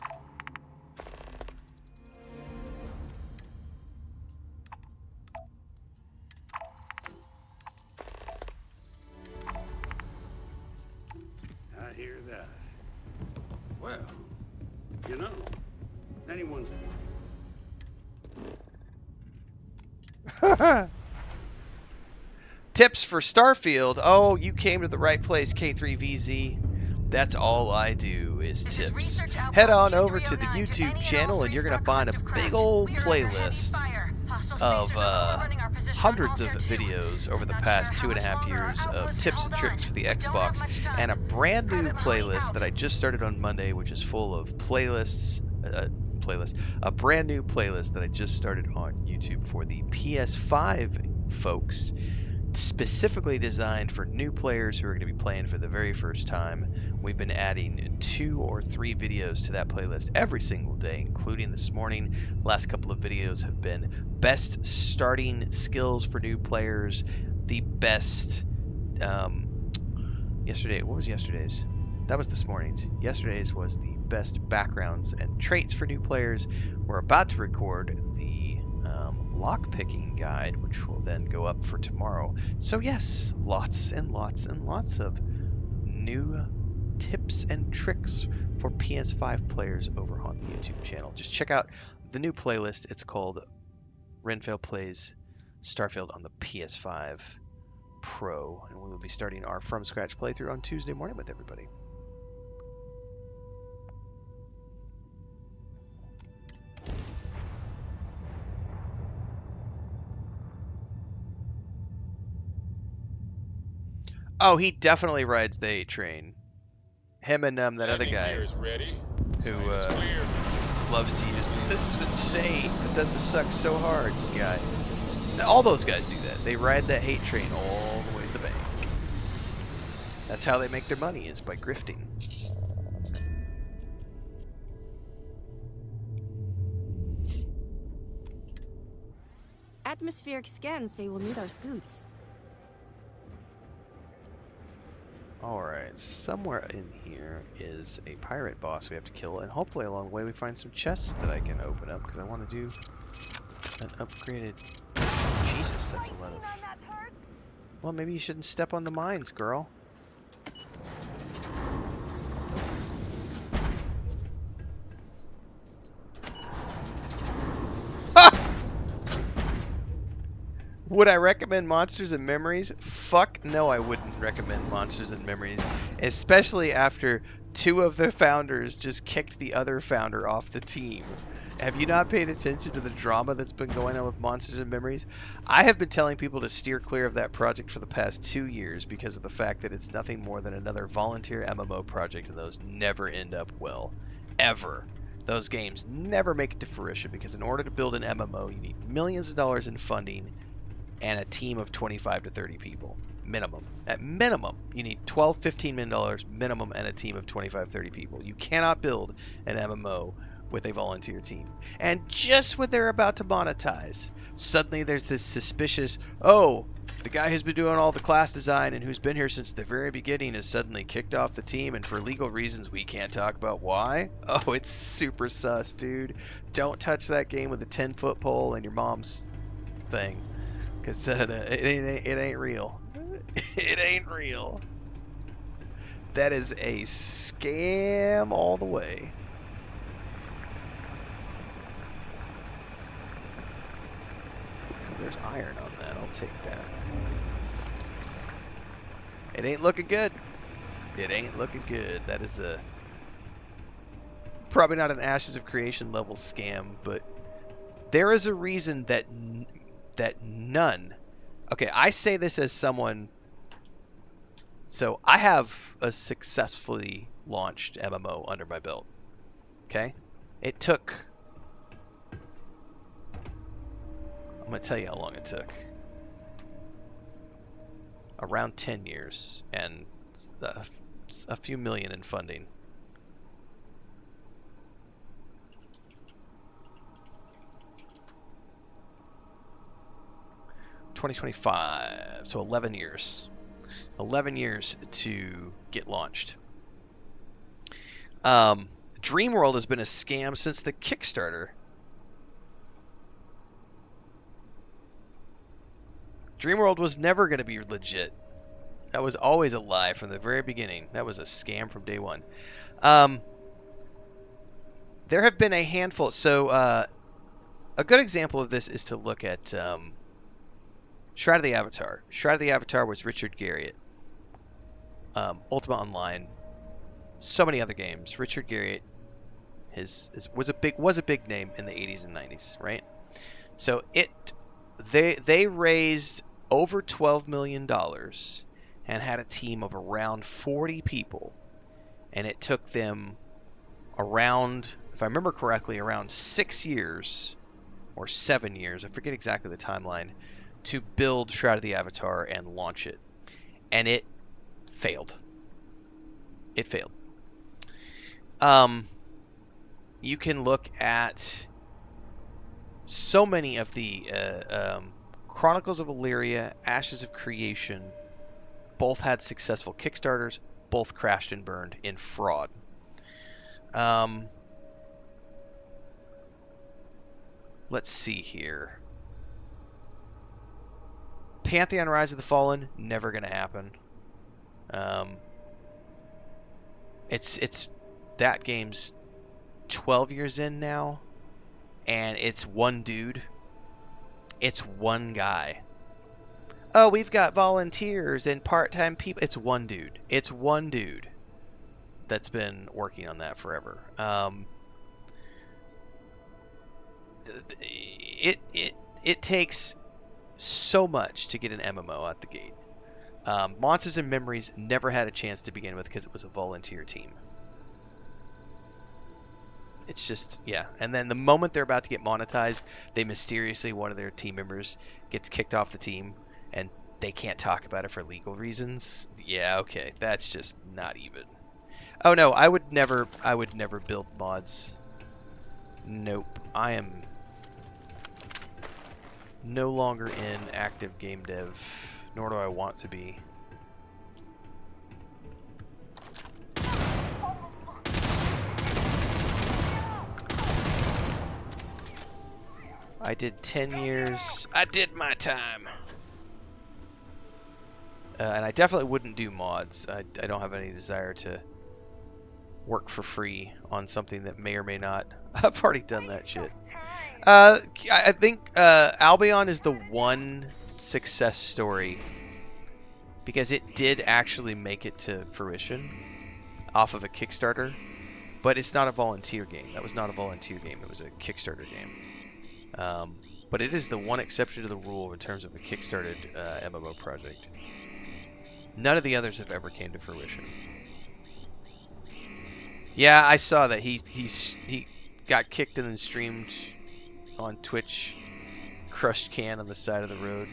S18: I hear that. Well, you know, anyone's...
S1: Tips for Starfield. Oh, you came to the right place, K3VZ. That's all I do is tips. Head on over to the YouTube channel and you're going to find a big old playlist of hundreds of videos over the past 2.5 years of tips and tricks for the Xbox, and a brand new playlist that I just started on Monday, which is full of playlists. A brand new playlist that I just started on YouTube for the PS5 folks, specifically designed for new players who are going to be playing for the very first time. We've been adding 2 or 3 videos to that playlist every single day, including this morning. Last couple of videos have been best starting skills for new players, the best yesterday. What was yesterday's? That was this morning's. Yesterday's was the best backgrounds and traits for new players. We're about to record the lockpicking guide, which will then go up for tomorrow. So yes, lots and lots and lots of new tips and tricks for PS5 players over on the YouTube channel. Just check out the new playlist. It's called Renfail Plays Starfield on the PS5. Pro, and we will be starting our from scratch playthrough on Tuesday morning with everybody. Oh, he definitely rides the 8 train. Him and that other guy who loves to use "this is insane, Bethesda sucks so hard" guy. All those guys do that. They ride that hate train all the way to the bank. That's how they make their money, is by grifting.
S16: Atmospheric scans say we'll need our suits.
S1: Alright, somewhere in here is a pirate boss we have to kill, and hopefully along the way we find some chests that I can open up, because I want to do an upgraded... Jesus, that's a lot of... Well, maybe you shouldn't step on the mines, girl. Would I recommend Monsters and Memories? Fuck no, I wouldn't recommend Monsters and Memories. Especially after 2 of the founders just kicked the other founder off the team. Have you not paid attention to the drama that's been going on with Monsters and Memories? I have been telling people to steer clear of that project for the past 2 years because of the fact that it's nothing more than another volunteer MMO project, and those never end up well. Ever. Those games never make it to fruition because in order to build an MMO, you need millions of dollars in funding and a team of 25 to 30 people minimum. At minimum, you need $12, $15 million minimum and a team of 25, 30 people. You cannot build an MMO with a volunteer team. And just when they're about to monetize, suddenly there's this suspicious, oh, the guy who's been doing all the class design and who's been here since the very beginning is suddenly kicked off the team, and for legal reasons we can't talk about why. Oh, it's super sus, dude. Don't touch that game with a 10-foot pole and your mom's thing. Because it ain't real. It ain't real. That is a scam all the way. There's iron on that. I'll take that. It ain't looking good. It ain't looking good. That is a... probably not an Ashes of Creation level scam, but there is a reason that... none... Okay, I say this as someone... So, I have a successfully launched MMO under my belt. Okay? It took... I'm going to tell you how long it took. Around 10 years and a few million in funding. $2025, so 11 years. 11 years to get launched. Dreamworld has been a scam since the Kickstarter. Dreamworld was never going to be legit. That was always a lie from the very beginning. That was a scam from day one. There have been a handful. So a good example of this is to look at Shroud of the Avatar. Shroud of the Avatar was Richard Garriott. Ultima Online. So many other games. Richard Garriott was a big name in the 80s and 90s, right? So they raised over $12 million and had a team of around 40 people, and it took them around, if I remember correctly, around 6 years or 7 years, I forget exactly the timeline, to build Shroud of the Avatar and launch it. And it failed. It failed. You can look at so many of the Chronicles of Illyria, Ashes of Creation, both had successful Kickstarters, both crashed and burned in fraud. Let's see here. Pantheon Rise of the Fallen, never going to happen. It's that game's 12 years in now, and it's one dude. It's one guy. oh, we've got volunteers and part-time people. It's one dude. It's one dude that's been working on that forever. It takes so much to get an MMO out the gate. Monsters and Memories never had a chance to begin with because it was a volunteer team. It's just, yeah. And then the moment they're about to get monetized, they mysteriously, one of their team members gets kicked off the team, and they can't talk about it for legal reasons. Yeah, okay, that's just not even. Oh no, I would never build mods. Nope, I am no longer in active game dev, nor do I want to be. I did 10 years. I did my time. And I definitely wouldn't do mods. I don't have any desire to work for free on something that may or may not. I've already done that shit. I think Albion is the one success story because it did actually make it to fruition off of a Kickstarter, but it's not a volunteer game. That was not a volunteer game. It was a Kickstarter game. But it is the one exception to the rule in terms of a Kickstarted MMO project. None of the others have ever came to fruition. Yeah, I saw that he got kicked and then streamed on Twitch, crushed can on the side of the road.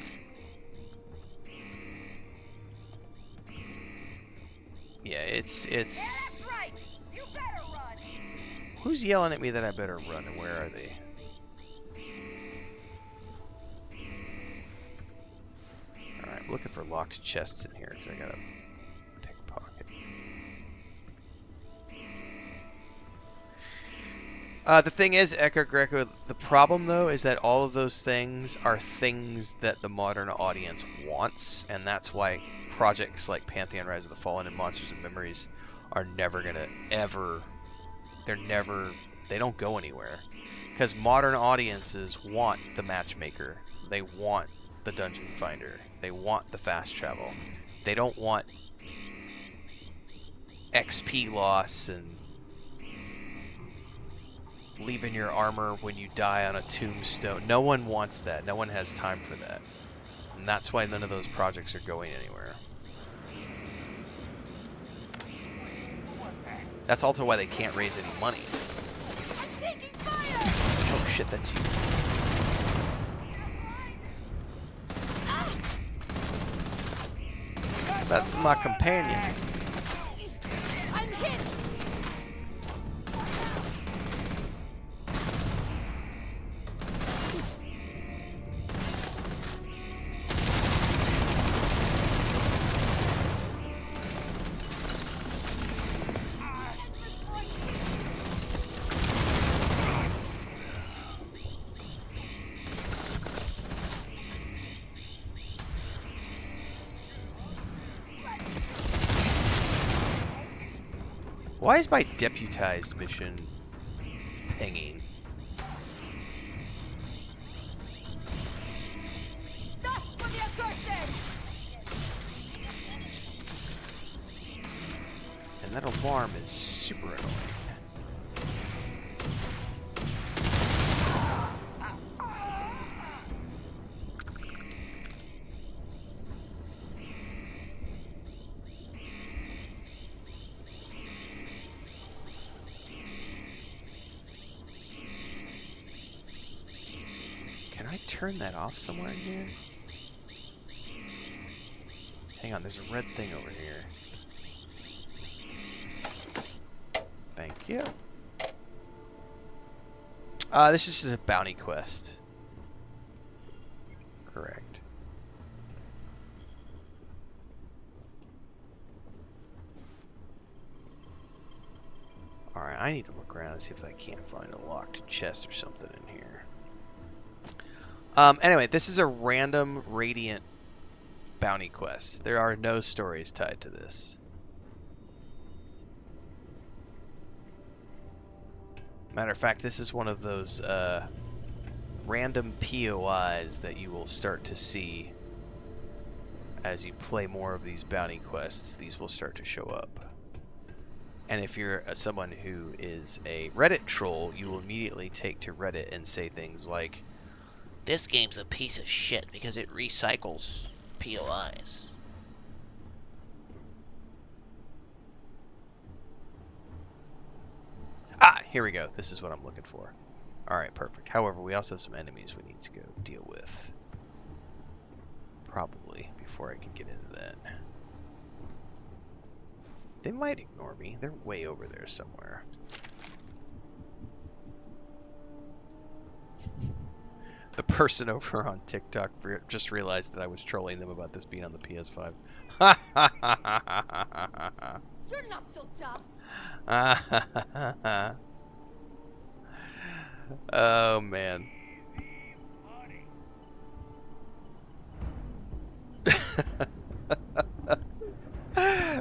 S1: Yeah, it's.
S14: Right. You better run.
S1: Who's yelling at me that I better run, and where are they? Alright, I'm looking for locked chests in here, because I gotta pickpocket. The thing is, Echo Greco, the problem though is that all of those things are things that the modern audience wants, and that's why projects like Pantheon Rise of the Fallen and Monsters and Memories are never gonna ever, they don't go anywhere. Because modern audiences want the matchmaker, they want the dungeon finder, they want the fast travel, they don't want XP loss and leaving your armor when you die on a tombstone. No one wants that. No one has time for that. And that's why none of those projects are going anywhere. That's also why they can't raise any money. Oh shit, that's you. That's my companion.
S15: I'm hit.
S1: Why is my deputized mission pinging?
S15: Thus for the accursed!
S1: And that alarm is super annoying. Can I turn that off somewhere in here? Hang on, there's a red thing over here. Thank you. This is just a bounty quest. Correct. Alright, I need to look around and see if I can't find a locked chest or something in here. Anyway, this is a random Radiant bounty quest. There are no stories tied to this. Matter of fact, this is one of those random POIs that you will start to see as you play more of these bounty quests, these will start to show up. And if you're someone who is a Reddit troll, you will immediately take to Reddit and say things like,
S19: This game's a piece of shit because it recycles POIs.
S1: ah, here we go. This is what I'm looking for. Alright, perfect. However, we also have some enemies we need to go deal with. Probably, before I can get into that. They might ignore me. They're way over there somewhere. The person over on TikTok just realized that I was trolling them about this being on the PS5.
S15: You're not so tough.
S1: Oh, man.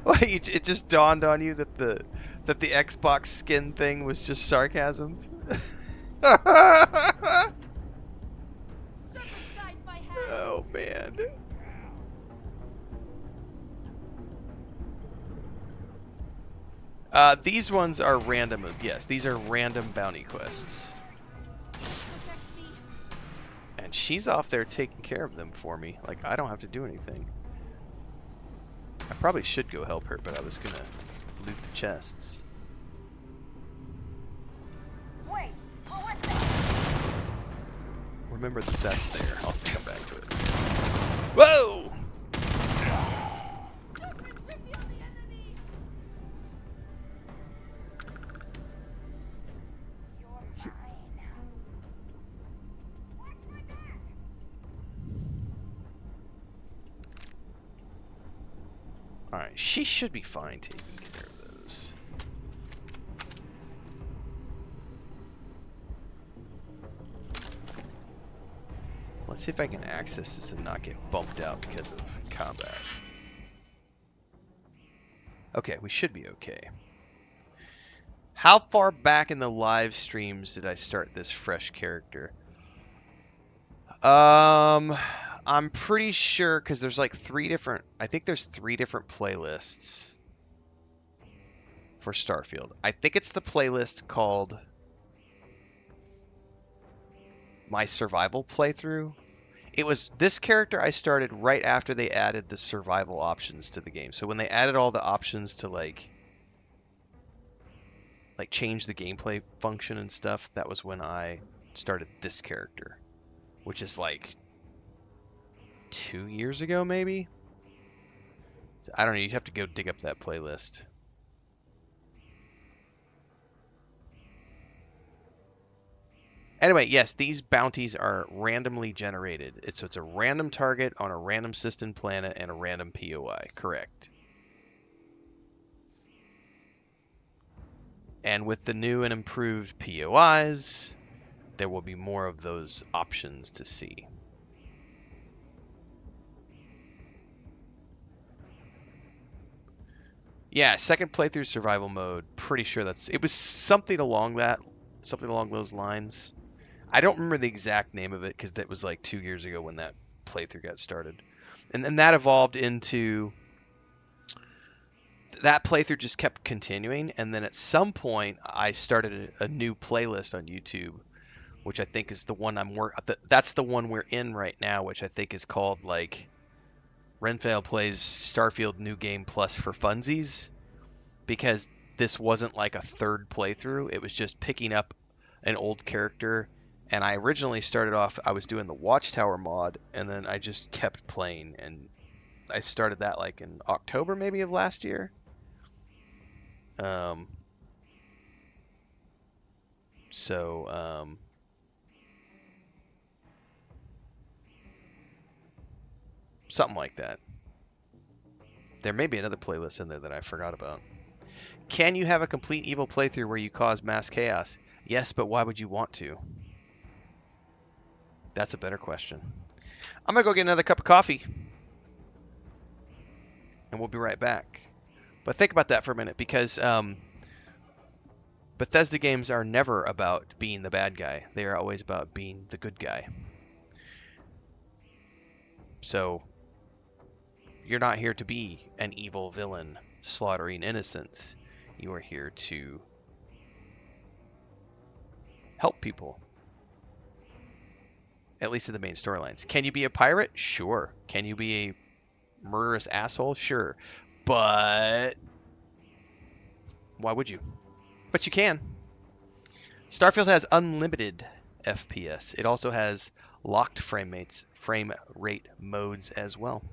S1: Well, it just dawned on you that the Xbox skin thing was just sarcasm. Oh man. These ones are random. Yes, these are random bounty quests. And she's off there taking care of them for me. Like, I don't have to do anything. I probably should go help her, but I was gonna loot the chests.
S14: Wait, what was that?
S1: Remember that that's there. I'll come back to it. Whoa! Alright, she should be fine taking care of those. Let's see if I can access this and not get bumped out because of combat. Okay, we should be okay. How far back in the live streams did I start this fresh character? I'm pretty sure because there's like I think there's 3 different playlists for Starfield. I think it's the playlist called My Survival Playthrough. This character I started right after they added the survival options to the game. So when they added all the options to like change the gameplay function and stuff, that was when I started this character, which is like 2 years ago, maybe? I don't know, you'd have to go dig up that playlist. Anyway, yes, these bounties are randomly generated. So it's a random target on a random system planet and a random POI, correct. And with the new and improved POIs, there will be more of those options to see. Yeah, second playthrough survival mode. Pretty sure it was something along those lines. I don't remember the exact name of it because that was like 2 years ago when that playthrough got started, and then that evolved into that playthrough just kept continuing, and then at some point I started a new playlist on YouTube, which I think is the one that's the one we're in right now, which I think is called like Renfail plays Starfield New Game Plus for funsies, because this wasn't like a third playthrough. It was just picking up an old character, and I originally started off, I was doing the Watchtower mod, and then I just kept playing, and I started that like in October maybe of last year. Something like that. There may be another playlist in there that I forgot about. Can you have a complete evil playthrough where you cause mass chaos? Yes, but why would you want to? That's a better question. I'm going to go get another cup of coffee, and we'll be right back. But think about that for a minute, because Bethesda games are never about being the bad guy. They are always about being the good guy. So You're not here to be an evil villain slaughtering innocents. You are here to help people. At least in the main storylines. Can you be a pirate? Sure. Can you be a murderous asshole? Sure. But why would you? But you can. Starfield has unlimited FPS. It also has locked frame rate modes as well.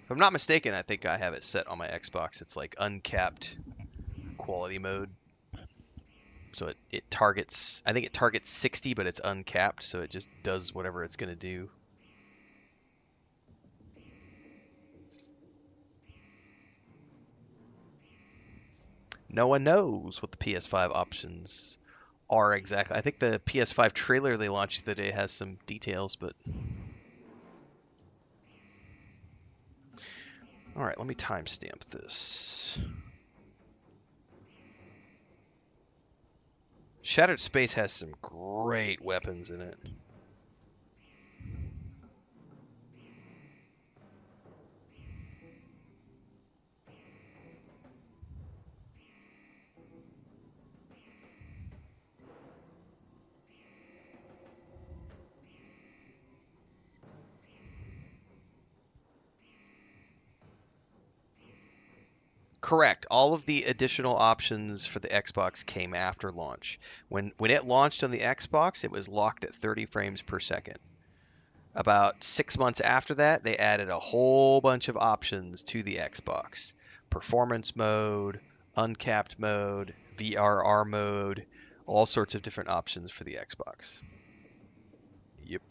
S1: If I'm not mistaken, I think I have it set on my Xbox. It's like uncapped quality mode. So it targets, I think it targets 60, but it's uncapped, so it just does whatever it's going to do. No one knows what the PS5 options are exactly. I think the PS5 trailer they launched today has some details, but... Alright, let me timestamp this. Shattered Space has some great weapons in it. Correct. All of the additional options for the Xbox came after launch. When it launched on the Xbox, it was locked at 30 frames per second. About 6 months after that, they added a whole bunch of options to the Xbox. Performance mode, uncapped mode, VRR mode, all sorts of different options for the Xbox. Yep.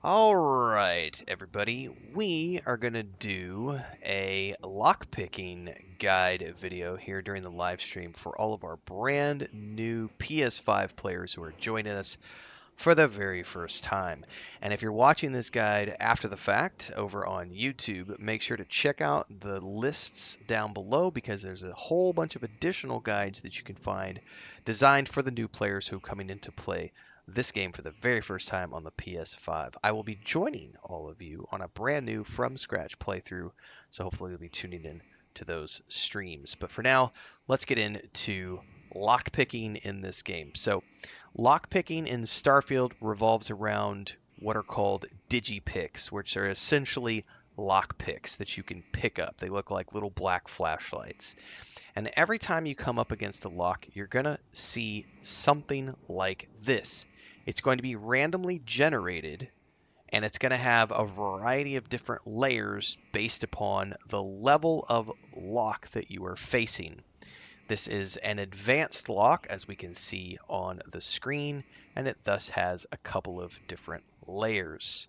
S1: All right, everybody, we are going to do a lockpicking guide video here during the live stream for all of our brand new PS5 players who are joining us for the very first time. And if you're watching this guide after the fact over on YouTube, make sure to check out the lists down below because there's a whole bunch of additional guides that you can find designed for the new players who are coming into play this game for the very first time on the PS5. I will be joining all of you on a brand new from scratch playthrough, so hopefully you'll be tuning in to those streams. But for now, let's get into lockpicking in this game. So lockpicking in Starfield revolves around what are called digipicks, which are essentially lockpicks that you can pick up. They look like little black flashlights. And every time you come up against a lock, you're going to see something like this. It's going to be randomly generated, and it's going to have a variety of different layers based upon the level of lock that you are facing. This is an advanced lock, as we can see on the screen, and it thus has a couple of different layers.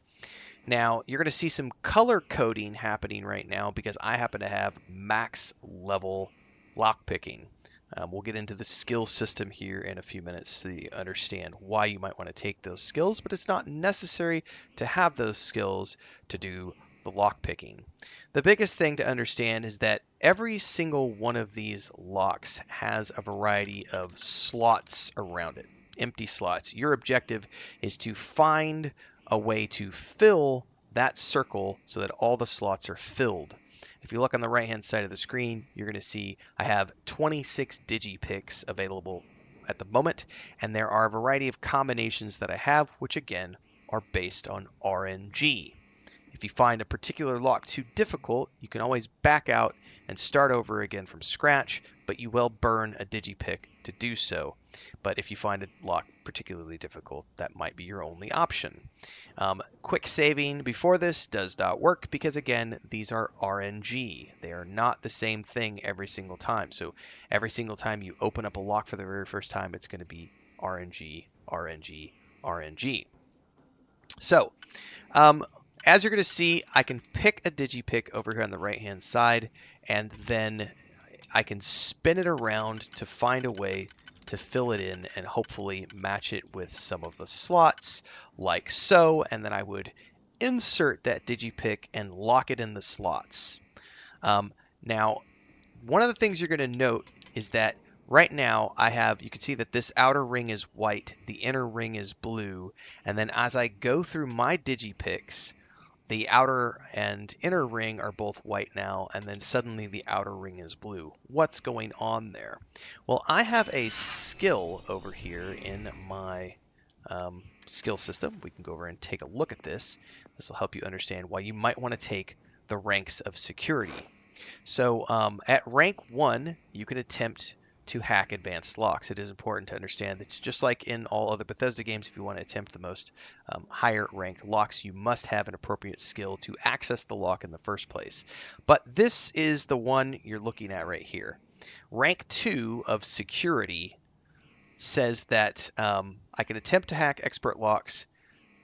S1: Now, you're going to see some color coding happening right now because I happen to have max level lockpicking. We'll get into the skill system here in a few minutes so you understand why you might want to take those skills, but it's not necessary to have those skills to do the lockpicking. The biggest thing to understand is that every single one of these locks has a variety of slots around it, empty slots. Your objective is to find a way to fill that circle so that all the slots are filled. If you look on the right hand side of the screen, you're going to see I have 26 digipicks available at the moment, and there are a variety of combinations that I have, which again are based on RNG. If you find a particular lock too difficult, you can always back out and start over again from scratch, but you will burn a digipick to do so. But if you find a lock particularly difficult, that might be your only option. Quick saving before this does not work because, again, these are RNG. They are not the same thing every single time. So every single time you open up a lock for the very first time, it's going to be RNG, RNG, RNG. So, as you're going to see, I can pick a digipick over here on the right-hand side, and then I can spin it around to find a way to fill it in and hopefully match it with some of the slots, like so, and then I would insert that digipick and lock it in the slots. Now, one of the things you're going to note is that right now I have, you can see that this outer ring is white, the inner ring is blue, and then as I go through my digipicks, the outer and inner ring are both white now, and then suddenly the outer ring is blue. What's going on there? Well, I have a skill over here in my skill system. We can go over and take a look at this. This will help you understand why you might want to take the ranks of security. So at rank 1, you can attempt to hack advanced locks. It is important to understand that just like in all other Bethesda games, if you want to attempt the most higher ranked locks, you must have an appropriate skill to access the lock in the first place. But this is the one you're looking at right here. Rank 2 of security says that I can attempt to hack expert locks,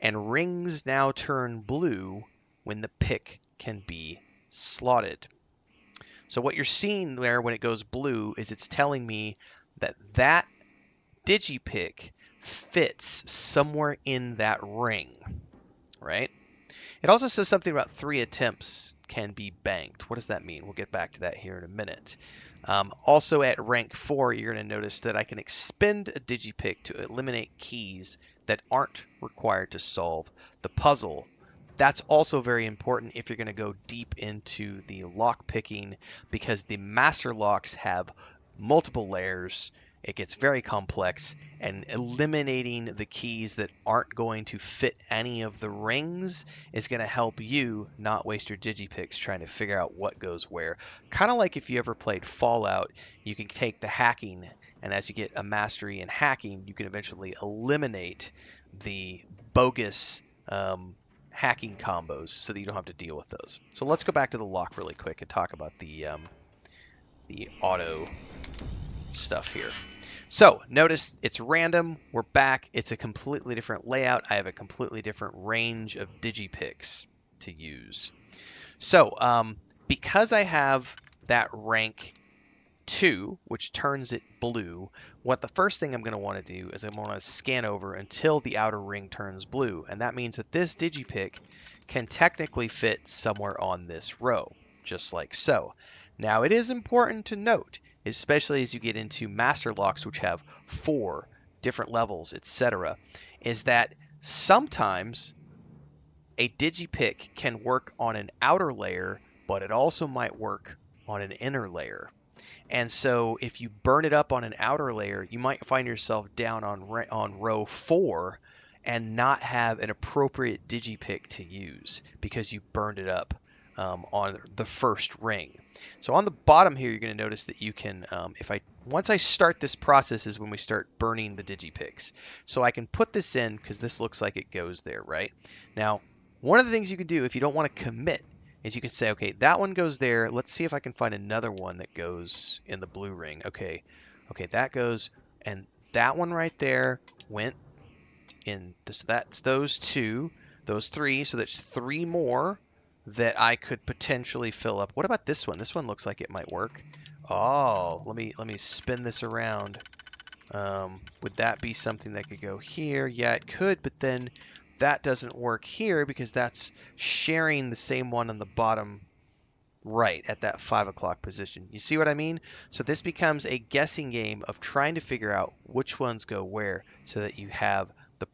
S1: and rings now turn blue when the pick can be slotted. So what you're seeing there when it goes blue is it's telling me that that digipick fits somewhere in that ring, right? It also says something about 3 attempts can be banked. What does that mean? We'll get back to that here in a minute. Also at rank 4, you're going to notice that I can expend a digipick to eliminate keys that aren't required to solve the puzzle. That's also very important if you're going to go deep into the lock picking, because the master locks have multiple layers. It gets very complex, and eliminating the keys that aren't going to fit any of the rings is going to help you not waste your digipicks trying to figure out what goes where. Kind of like if you ever played Fallout, you can take the hacking, and as you get a mastery in hacking, you can eventually eliminate the bogus hacking combos so that you don't have to deal with those. So let's go back to the lock really quick and talk about the auto stuff here. So notice it's random. We're back. It's a completely different layout. I have a completely different range of digipicks to use. So because I have that rank 2, which turns it blue, what the first thing I'm going to want to do is I'm going to scan over until the outer ring turns blue, and that means that this digipick can technically fit somewhere on this row, just like so. Now it is important to note, especially as you get into master locks, which have 4 different levels, etc., is that sometimes a digipick can work on an outer layer, but it also might work on an inner layer. And so if you burn it up on an outer layer, you might find yourself down on row 4 and not have an appropriate digipick to use because you burned it up on the first ring. So on the bottom here, you're going to notice that you can, once I start this process is when we start burning the digipicks. So I can put this in because this looks like it goes there, right? Now, one of the things you can do if you don't want to commit is you can say, okay, that one goes there. Let's see if I can find another one that goes in the blue ring. Okay, that goes, and that one right there went in. So that's those 2, those 3. So that's 3 more that I could potentially fill up. What about this one? This one looks like it might work. Oh, let me spin this around. Would that be something that could go here? Yeah, it could, but then that doesn't work here because that's sharing the same one on the bottom right at that 5 o'clock position. You see what I mean? So this becomes a guessing game of trying to figure out which ones go where so that you have the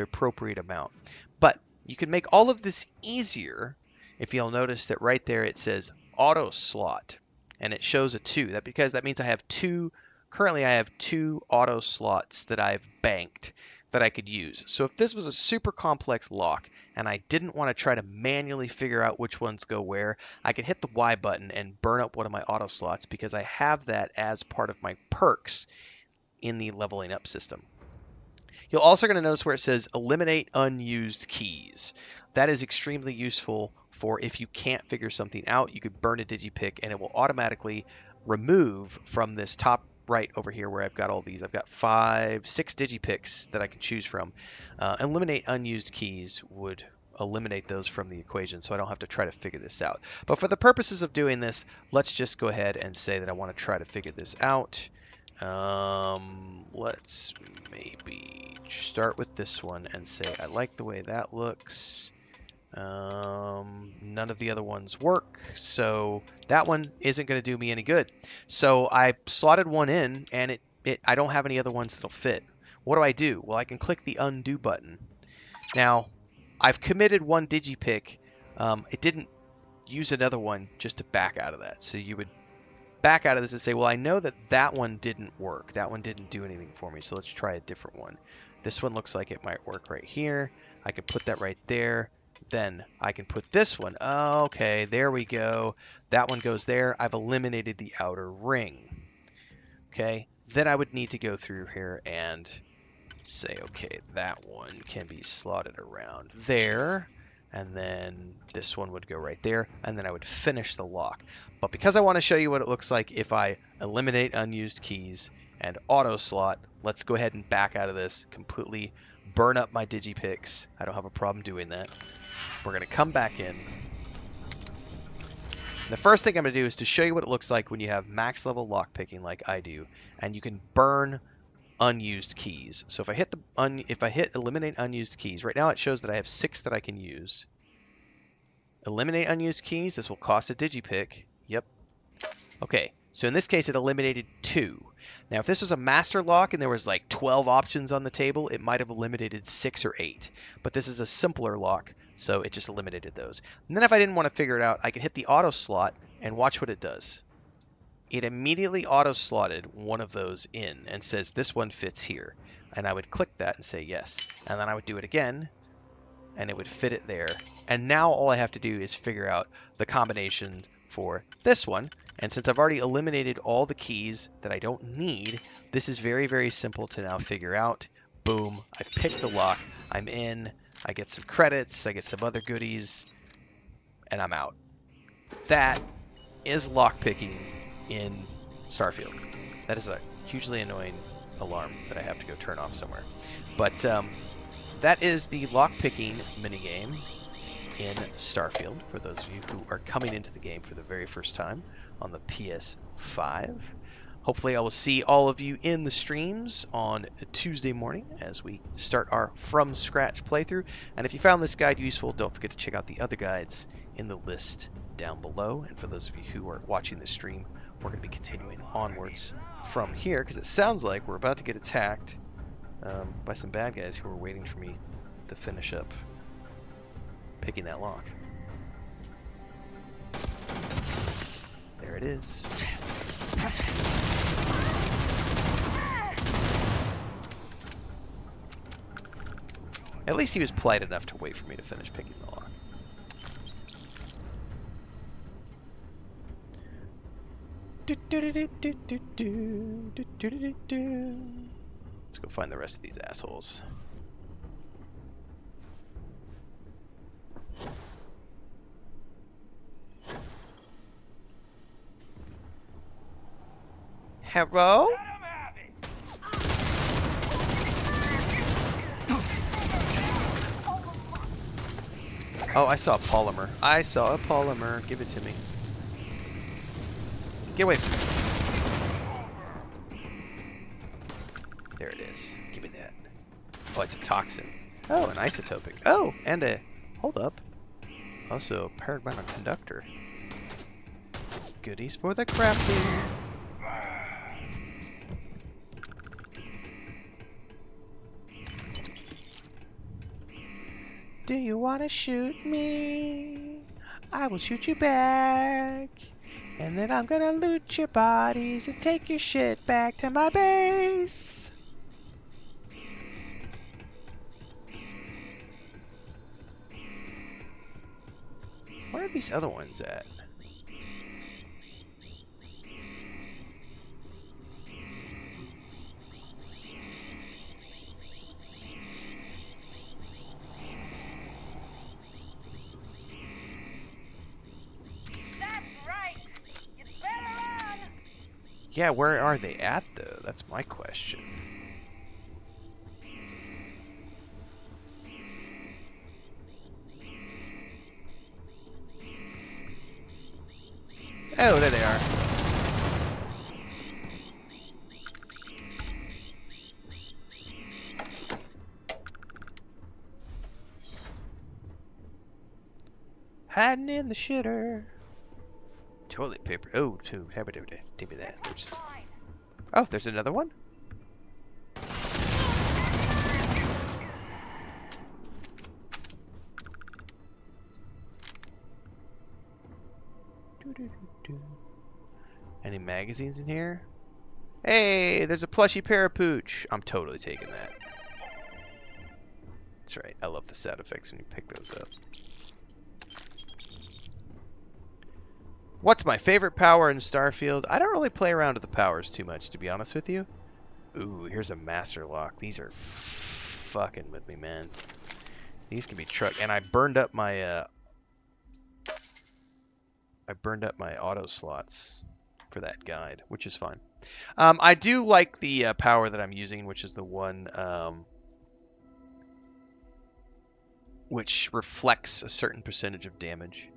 S1: appropriate amount. But you can make all of this easier if you'll notice that right there it says auto slot and it shows a 2. Because that means I have currently I have 2 auto slots that I've banked that I could use. So if this was a super complex lock and I didn't want to try to manually figure out which ones go where, I could hit the Y button and burn up one of my auto slots because I have that as part of my perks in the leveling up system. You're also going to notice where it says eliminate unused keys. That is extremely useful for if you can't figure something out, you could burn a digipick and it will automatically remove from this top right over here where I've got all these. I've got 6 digipicks that I can choose from. Eliminate unused keys would eliminate those from the equation so I don't have to try to figure this out. But for the purposes of doing this, let's just go ahead and say that I want to try to figure this out. Let's maybe start with this one and say I like the way that looks. None of the other ones work, so that one isn't going to do me any good. So I slotted one in, and I don't have any other ones that'll fit. What do I do? Well, I can click the undo button. Now, I've committed one digipick. It didn't use another one just to back out of that. So you would back out of this and say, well, I know that that one didn't work. That one didn't do anything for me, so let's try a different one. This one looks like it might work right here. I can put that right there. Then I can put this one. Okay, there we go. That one goes there. I've eliminated the outer ring. Okay, then I would need to go through here and say, okay, that one can be slotted around there. And then this one would go right there. And then I would finish the lock. But because I want to show you what it looks like if I eliminate unused keys and auto slot, let's go ahead and back out of this, completely burn up my digipicks. I don't have a problem doing that. We're going to come back in. The first thing I'm going to do is to show you what it looks like when you have max level lockpicking like I do, and you can burn unused keys. So if I hit eliminate unused keys, right now it shows that I have 6 that I can use. Eliminate unused keys, this will cost a digipick. Yep. Okay, so in this case it eliminated 2. Now if this was a master lock and there was like 12 options on the table, it might have eliminated 6 or 8. But this is a simpler lock, so it just eliminated those. And then if I didn't want to figure it out, I could hit the auto slot and watch what it does. It immediately auto slotted one of those in and says this one fits here. And I would click that and say yes. And then I would do it again and it would fit it there. And now all I have to do is figure out the combination for this one. And since I've already eliminated all the keys that I don't need, this is very, very simple to now figure out. Boom, I've picked the lock, I'm in, I get some credits, I get some other goodies, and I'm out. That is lockpicking in Starfield. That is a hugely annoying alarm that I have to go turn off somewhere. But that is the lockpicking minigame in Starfield for those of you who are coming into the game for the very first time on the PS5. Hopefully I will see all of you in the streams on Tuesday morning as we start our from scratch playthrough. And if you found this guide useful, don't forget to check out the other guides in the list down below. And for those of you who are watching this stream, we're going to be continuing onwards from here because it sounds like we're about to get attacked by some bad guys who are waiting for me to finish up picking that lock. There it is. At least he was polite enough to wait for me to finish picking the lock. Let's go find the rest of these assholes. Hello? Oh, I saw a polymer. I saw a polymer. Give it to me. Get away from me. There it is. Give me that. Oh, it's a toxin. Oh, an isotopic. Oh, and a... Hold up. Also, a paramagnetic conductor. Goodies for the crafting. Do you want to shoot me? I will shoot you back. And then I'm gonna loot your bodies and take your shit back to my base. Where are these other ones at? Yeah, where are they at, though? That's my question. Oh, there they are. Hiding in the shitter. Toilet paper. Oh, give me that. Oh, there's another one? Any magazines in here? Hey, there's a plushy Parapooch. I'm totally taking that. That's right. I love the sound effects when you pick those up. What's my favorite power in Starfield? I don't really play around with the powers too much, to be honest with you. Ooh, here's a master lock. These are fucking with me, man. These can be truck. And I burned up my auto slots for that guide, which is fine. I do like the power that I'm using, which is the one which reflects a certain percentage of damage.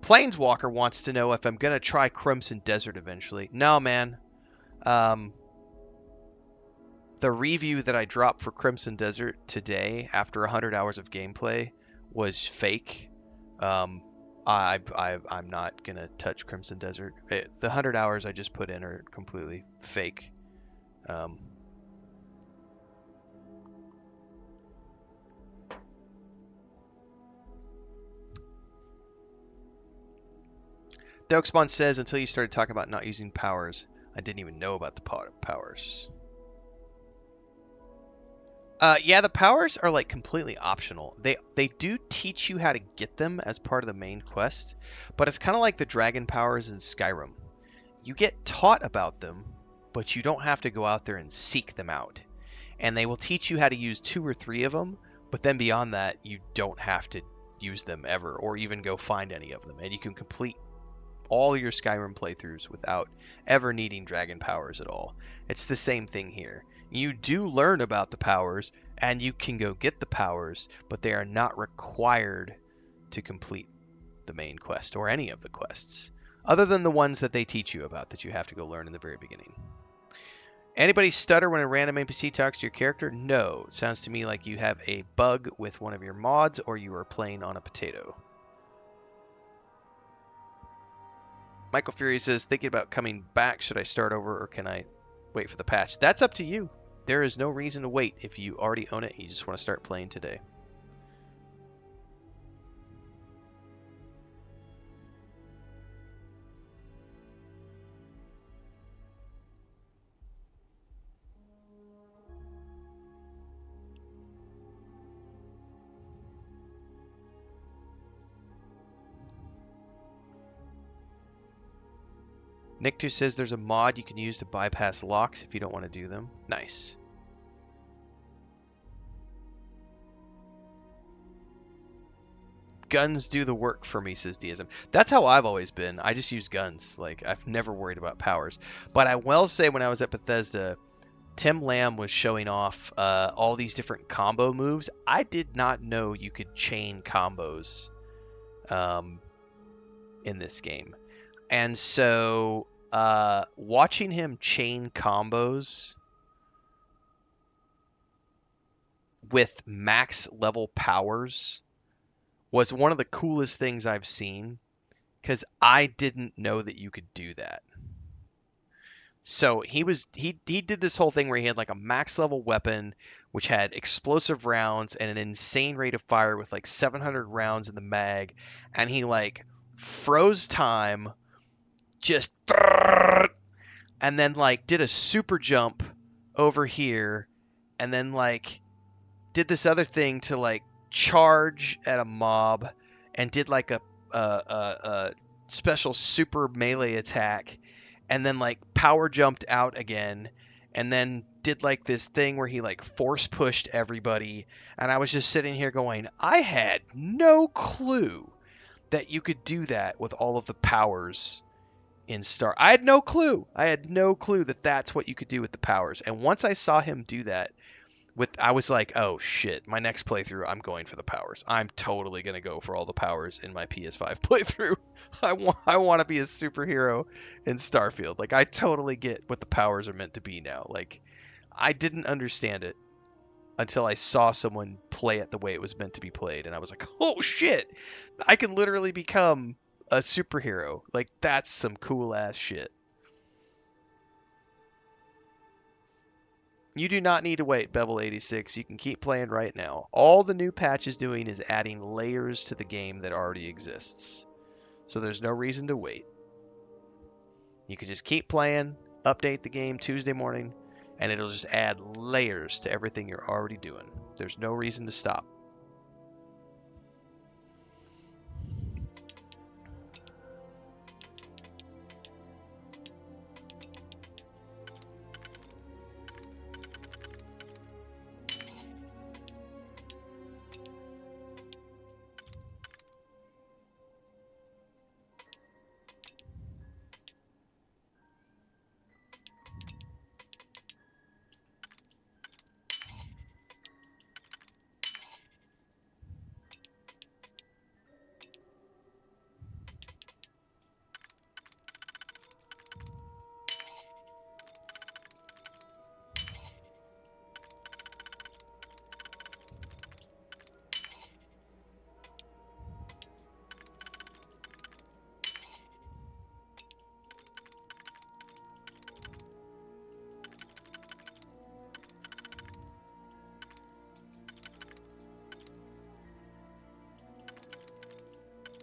S1: Planeswalker wants to know if I'm going to try Crimson Desert eventually. No, man. The review that I dropped for Crimson Desert today, after 100 hours of gameplay, was fake. I'm not going to touch Crimson Desert. The 100 hours I just put in are completely fake. Dokespawn says, until you started talking about not using powers, I didn't even know about the powers. Yeah, the powers are like completely optional. They do teach you how to get them as part of the main quest, but it's kind of like the dragon powers in Skyrim. You get taught about them, but you don't have to go out there and seek them out. And they will teach you how to use 2 or 3 of them, but then beyond that, you don't have to use them ever, or even go find any of them. And you can complete all your Skyrim playthroughs without ever needing dragon powers at all. It's the same thing here. You do learn about the powers, and you can go get the powers, but they are not required to complete the main quest or any of the quests, other than the ones that they teach you about that you have to go learn in the very beginning. Anybody stutter when a random NPC talks to your character? No. It sounds to me like you have a bug with one of your mods, or you are playing on a potato. Michael Fury says, thinking about coming back, should I start over or can I wait for the patch? That's up to you. There is no reason to wait if you already own it and you just want to start playing today. Nick2 says there's a mod you can use to bypass locks if you don't want to do them. Nice. Guns do the work for me, says Diazm. That's how I've always been. I just use guns. Like, I've never worried about powers. But I will say when I was at Bethesda, Tim Lamb was showing off all these different combo moves. I did not know you could chain combos in this game. And so watching him chain combos with max level powers was one of the coolest things I've seen, because I didn't know that you could do that. So he did this whole thing where he had like a max level weapon which had explosive rounds and an insane rate of fire with like 700 rounds in the mag, and he like froze time, just and then like did a super jump over here, and then like did this other thing to like charge at a mob, and did like a special super melee attack, and then like power jumped out again, and then did like this thing where he like force pushed everybody. And I was just sitting here going, I had no clue that you could do that with all of the powers in Star. I had no clue. I had no clue that that's what you could do with the powers. And once I saw him do that, I was like, oh shit, my next playthrough, I'm going for the powers. I'm totally going to go for all the powers in my PS5 playthrough. I want to be a superhero in Starfield. Like, I totally get what the powers are meant to be now. Like, I didn't understand it until I saw someone play it the way it was meant to be played. And I was like, oh shit, I can literally become a superhero. Like, that's some cool ass shit. You do not need to wait, Bevel86. You can keep playing right now. All the new patch is doing is adding layers to the game that already exists. So there's no reason to wait. You can just keep playing, update the game Tuesday morning, and it'll just add layers to everything you're already doing. There's no reason to stop.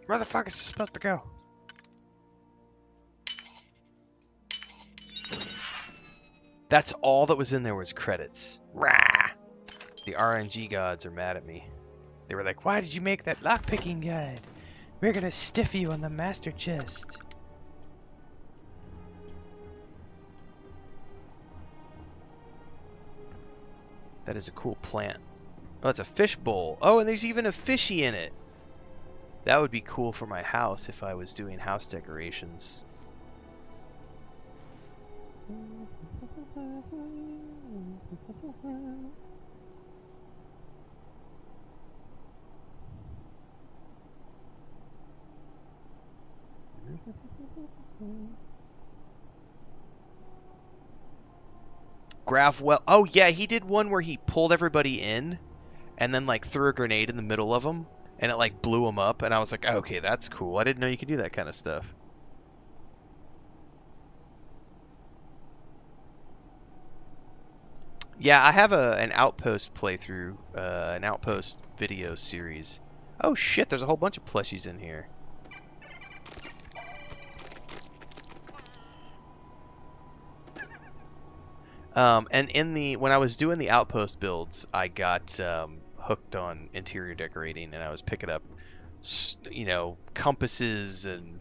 S1: Where the fuck is this supposed to go? That's all that was in there was credits. Rah! The RNG gods are mad at me. They were like, why did you make that lockpicking guide? We're gonna stiff you on the master chest. That is a cool plant. Oh, it's a fish bowl. Oh, and there's even a fishy in it. That would be cool for my house if I was doing house decorations. Gravwell. Oh yeah, he did one where he pulled everybody in and then like threw a grenade in the middle of them. And it like blew them up, and I was like, okay, that's cool. I didn't know you could do that kind of stuff. Yeah, I have an Outpost playthrough, an Outpost video series. Oh shit, there's a whole bunch of plushies in here. And when I was doing the Outpost builds, I got hooked on interior decorating, and I was picking up, you know, compasses and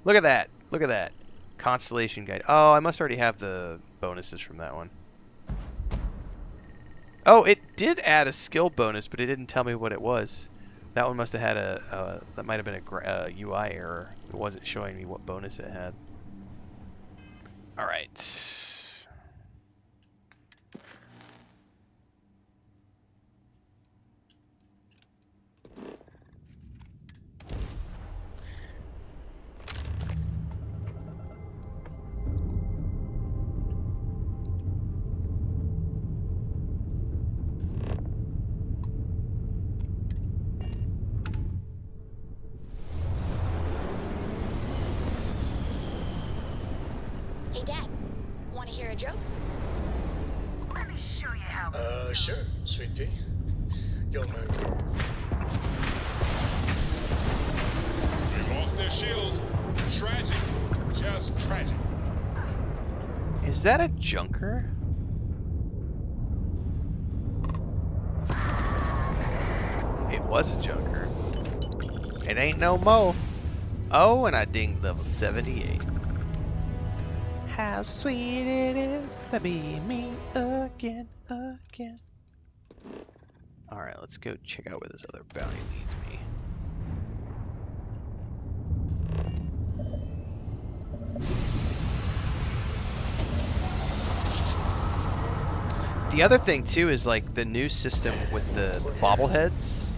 S1: look at that constellation guide. Oh, I must already have the bonuses from that one. Oh, it did add a skill bonus, but it didn't tell me what it was. That one must have had that might have been a UI error. It wasn't showing me what bonus it had. All right.
S20: Hey, Dad. Want to hear a joke?
S14: Let me show you how.
S12: Sure, Sweet Pea. Yo, man. They lost their shields. Tragic. Just tragic.
S1: Is that a junker? It was a junker. It ain't no mo. Oh, and I dinged level 78. How sweet it is to be me again, again. Alright, let's go check out where this other bounty leads me. The other thing too is like the new system with the bobbleheads.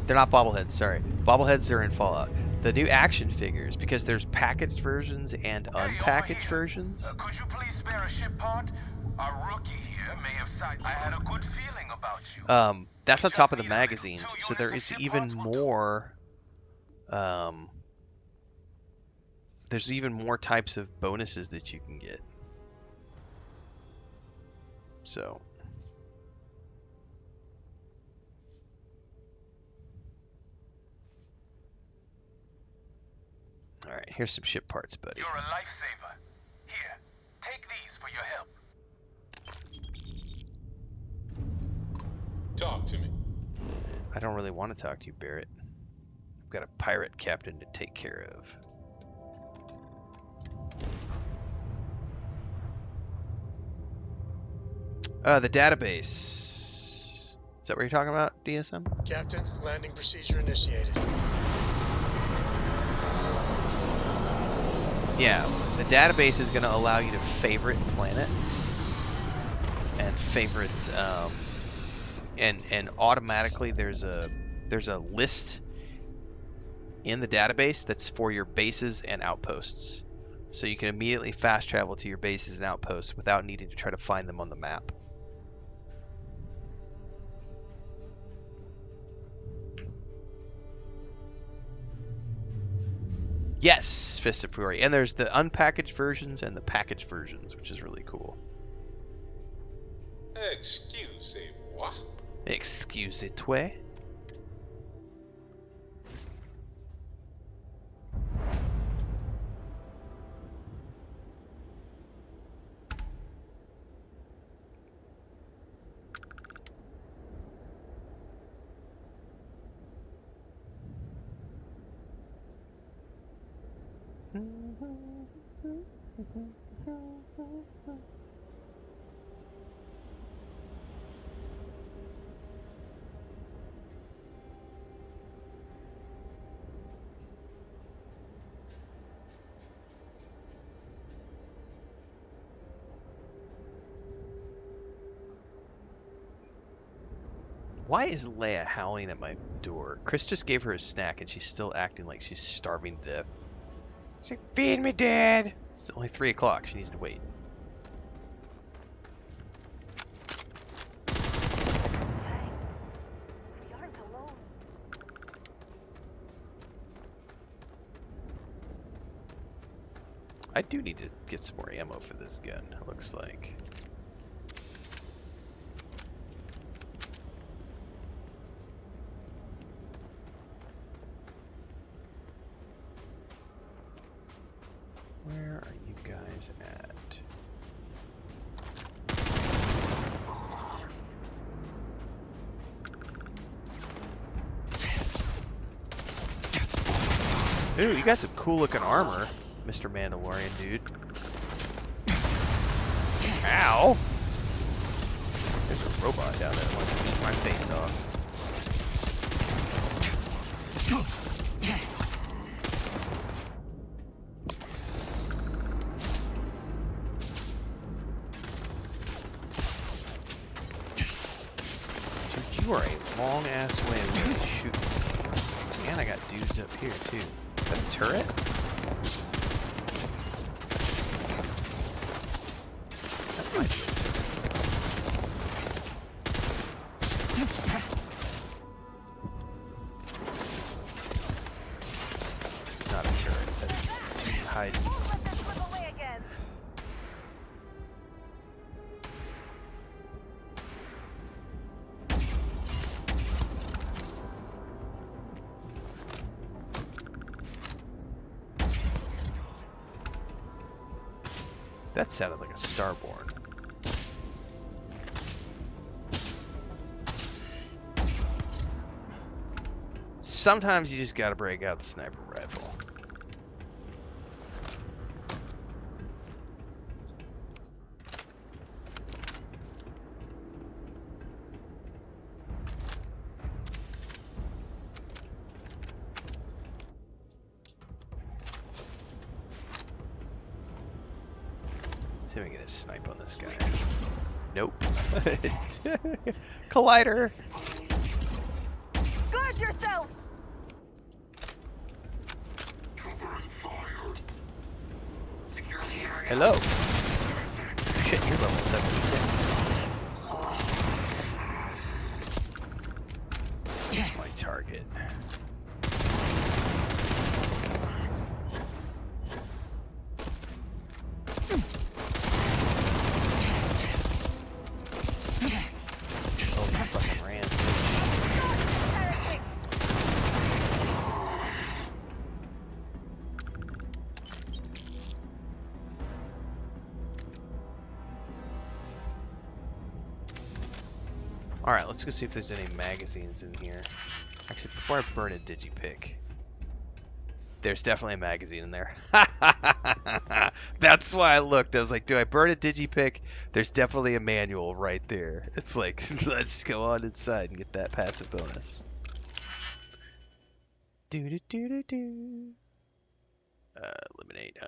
S1: They're not bobbleheads, sorry. Bobbleheads are in Fallout. The new action figures, because there's packaged versions and unpackaged versions.
S12: Could you please spare a ship part? A rookie here may have I had a good feeling about you.
S1: That's on top of the magazines, so there is even more. There's even more types of bonuses that you can get. So. Alright, here's some ship parts, buddy.
S12: You're a lifesaver. Here, take these for your help. Talk to me.
S1: I don't really want to talk to you, Barrett. I've got a pirate captain to take care of. The database. Is that what you're talking about, DSM?
S12: Captain, landing procedure initiated.
S1: Yeah, the database is going to allow you to favorite planets and favorite, and automatically there's a list in the database that's for your bases and outposts. So you can immediately fast travel to your bases and outposts without needing to try to find them on the map. Yes, Fist of Fury. And there's the unpackaged versions and the packaged versions, which is really cool.
S12: Excusez-moi.
S1: Excusez-toi. Why is Leia howling at my door? Chris just gave her a snack and she's still acting like she's starving to death. She's like, feed me, Dad! It's only 3 o'clock. She needs to wait. I do need to get some more ammo for this gun, it looks like. Where are you guys at? Ooh, you got some cool looking armor, Mr. Mandalorian dude. Ow! There's a robot down there that wants to eat my face off. Dude, you are a long ass way away to shoot me. And I got dudes up here too. Is that a turret? That might be a turret. Not a turret. That's too hiding. That sounded like a Starborn. Sometimes you just gotta break out the sniper rifle. See if we can get a snipe on this guy. Nope. Collider!
S14: Guard yourself!
S1: Hello. Shit, you're level 76. My target. Oh, you fucking ran. Alright, let's go see if there's any magazines in here. Actually, before I burn a digipick. There's definitely a magazine in there. That's why I looked. I was like, do I burn a digipick? There's definitely a manual right there. It's like, let's go on inside and get that passive bonus. Do-do-do-do-do. Eliminate.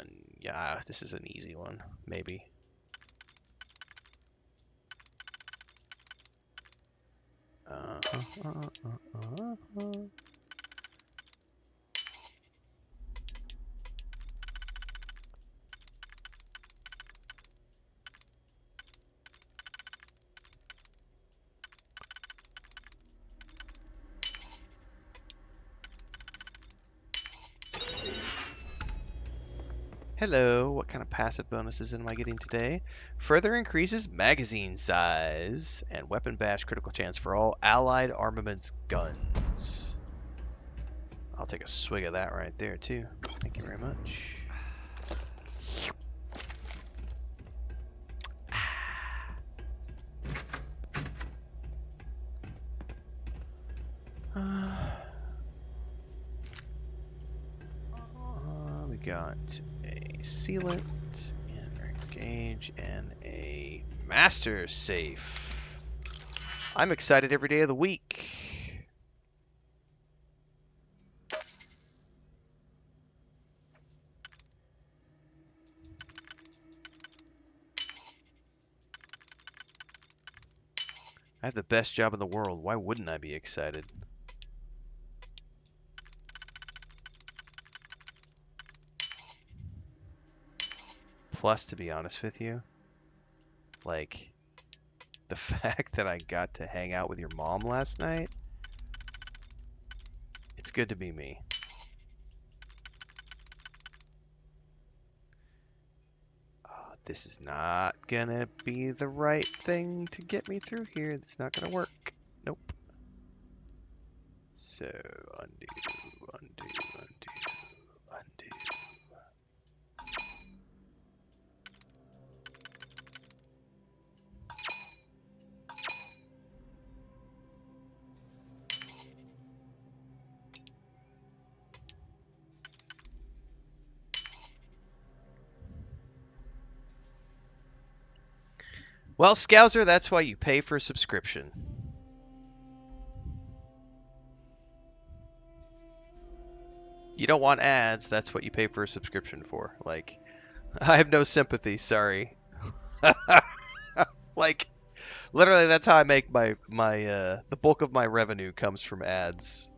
S1: Yeah, this is an easy one. Maybe. Hello, what kind of passive bonuses am I getting today? Further increases magazine size and weapon bash critical chance for all allied armaments guns. I'll take a swig of that right there too. Thank you very much. We got a sealant, and a gauge, and a master safe. I'm excited every day of the week. I have the best job in the world. Why wouldn't I be excited? Plus, to be honest with you, like, the fact that I got to hang out with your mom last night, it's good to be me. This is not gonna be the right thing to get me through here. It's not gonna work. Nope. So, undo, undo, undo, undo. Well, Scouser, that's why you pay for a subscription. You don't want ads, that's what you pay for a subscription for. Like, I have no sympathy, sorry. Like, literally that's how I make my the bulk of my revenue comes from ads.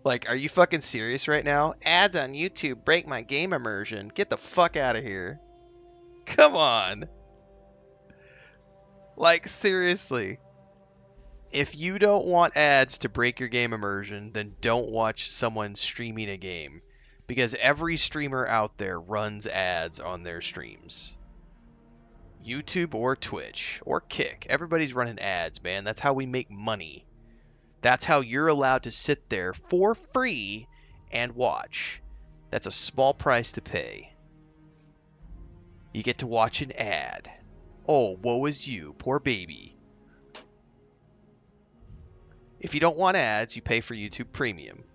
S1: Like, are you fucking serious right now? Ads on YouTube break my game immersion. Get the fuck out of here. Come on. Like, seriously. If you don't want ads to break your game immersion, then don't watch someone streaming a game. Because every streamer out there runs ads on their streams. YouTube or Twitch or Kick. Everybody's running ads, man. That's how we make money. That's how you're allowed to sit there for free and watch. That's a small price to pay. You get to watch an ad. Oh, woe is you, poor baby. If you don't want ads, you pay for YouTube Premium.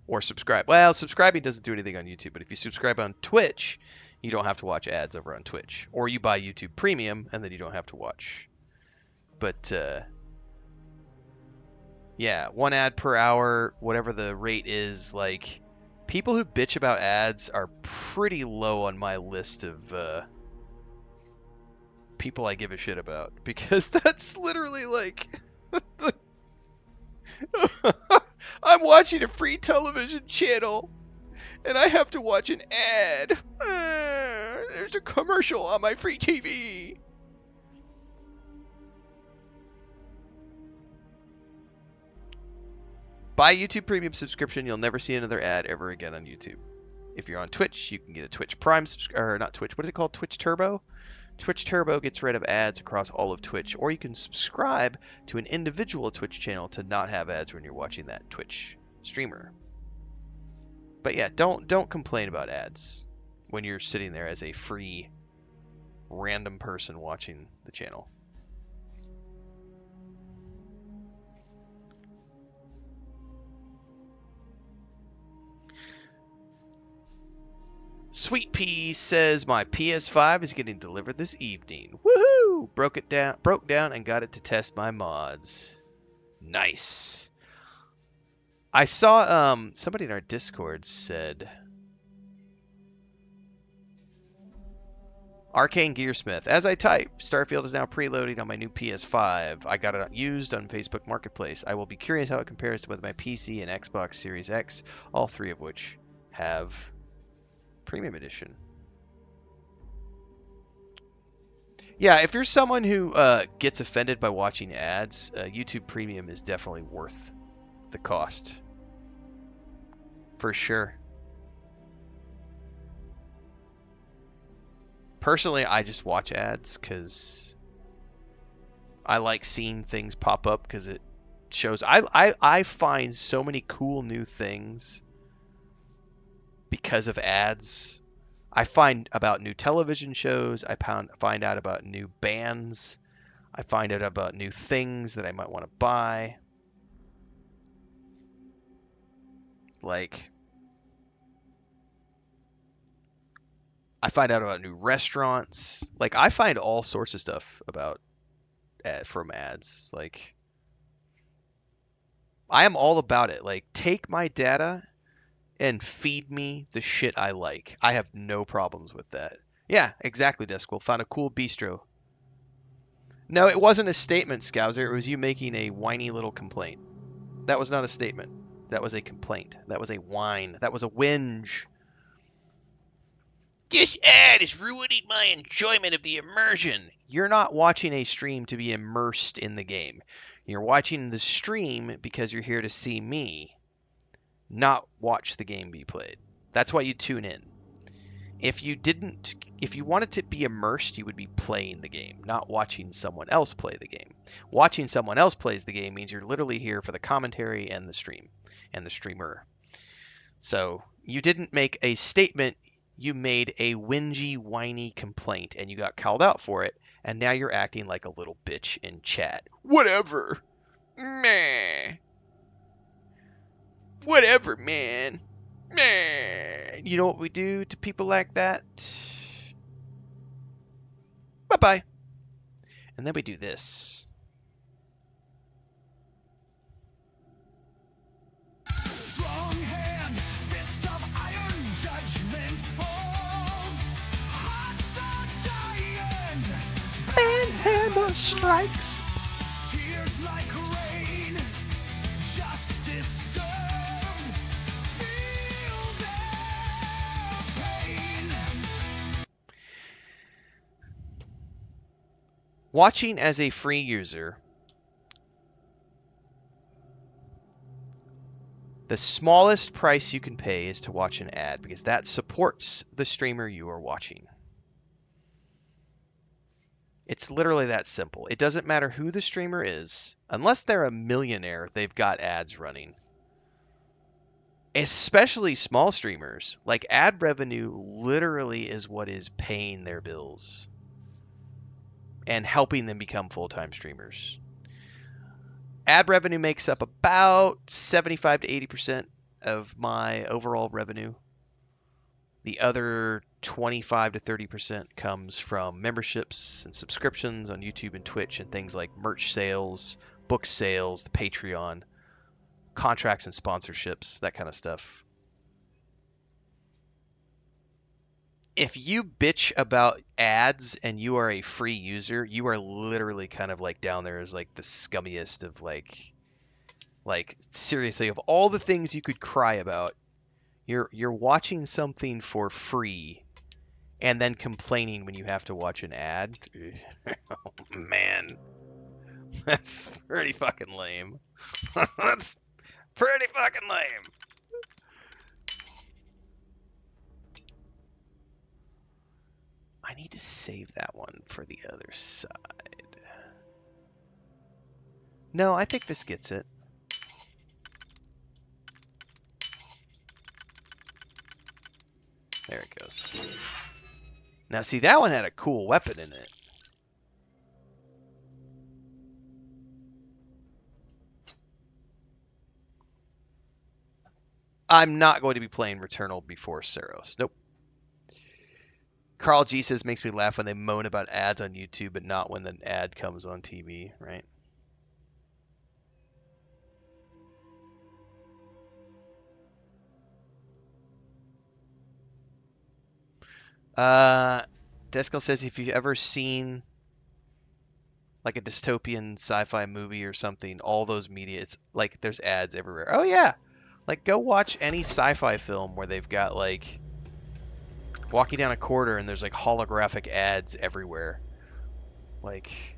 S1: Or subscribe. Well, subscribing doesn't do anything on YouTube, but if you subscribe on Twitch, you don't have to watch ads over on Twitch. Or you buy YouTube Premium, and then you don't have to watch. But, yeah, 1 ad per hour, whatever the rate is, like, people who bitch about ads are pretty low on my list of, people I give a shit about. Because that's literally, like... I'm watching a free television channel, and I have to watch an ad. There's a commercial on my free TV. Buy YouTube Premium subscription. You'll never see another ad ever again on YouTube. If you're on Twitch, you can get a Twitch Prime or not Twitch. What is it called? Twitch Turbo. Twitch Turbo gets rid of ads across all of Twitch, or you can subscribe to an individual Twitch channel to not have ads when you're watching that Twitch streamer. But yeah, don't complain about ads when you're sitting there as a free random person watching the channel. Sweet Pea says my PS5 is getting delivered this evening. Woohoo! Broke down and got it to test my mods. Nice. I saw somebody in our Discord said Arcane Gearsmith. As I type, Starfield is now preloading on my new PS5. I got it used on Facebook Marketplace. I will be curious how it compares to both my PC and Xbox Series X, all three of which have Premium Edition. Yeah, if you're someone who gets offended by watching ads, YouTube Premium is definitely worth the cost. For sure. Personally, I just watch ads because I like seeing things pop up because it shows. I find so many cool new things because of ads. I find about new television shows. I find out about new bands. I find out about new things that I might want to buy. Like, I find out about new restaurants. Like, I find all sorts of stuff about from ads. Like, I am all about it. Like, take my data and feed me the shit I like. I have no problems with that. Yeah, exactly, Discworld. Found a cool bistro. No, it wasn't a statement, Scouser. It was you making a whiny little complaint. That was not a statement. That was a complaint. That was a whine. That was a whinge. This ad is ruining my enjoyment of the immersion. You're not watching a stream to be immersed in the game. You're watching the stream because you're here to see me, not watch the game be played. That's why you tune in. If you wanted to be immersed, you would be playing the game, not watching someone else play the game. Watching someone else plays the game means you're literally here for the commentary and the stream and the streamer. So you didn't make a statement, you made a whingy, whiny complaint, and you got called out for it, and now you're acting like a little bitch in chat. Whatever. Meh. Whatever, man. Meh. You know what we do to people like that? Bye-bye. And then we do this.
S12: Strong hand, fist of iron, judgment falls. Hearts are dying.
S1: And hammer strikes.
S12: Tears like rain. Justice served. Feel their pain.
S1: Watching as a free user, the smallest price you can pay is to watch an ad because that supports the streamer you are watching. It's literally that simple. It doesn't matter who the streamer is. Unless they're a millionaire, they've got ads running. especially small streamers. Like, ad revenue literally is what is paying their bills and helping them become full-time streamers. Ad revenue makes up about 75 to 80% of my overall revenue. The other 25 to 30% comes from memberships and subscriptions on YouTube and Twitch and things like merch sales, book sales, the Patreon, contracts and sponsorships, that kind of stuff. If you bitch about ads and you are a free user, you are literally kind of like down there as like the scummiest of like seriously, of all the things you could cry about, you're watching something for free and then complaining when you have to watch an ad. Oh, man. That's pretty fucking lame. That's pretty fucking lame. I need to save that one for the other side. No, I think this gets it. There it goes. Now, see, that one had a cool weapon in it. I'm not going to be playing Returnal before Saros. Nope. Carl G says, makes me laugh when they moan about ads on YouTube, but not when the ad comes on TV, right? Deskel says, if you've ever seen like a dystopian sci-fi movie or something, all those media, it's like there's ads everywhere. Oh yeah, like go watch any sci-fi film where they've got like walking down a corridor and there's like holographic ads everywhere. Like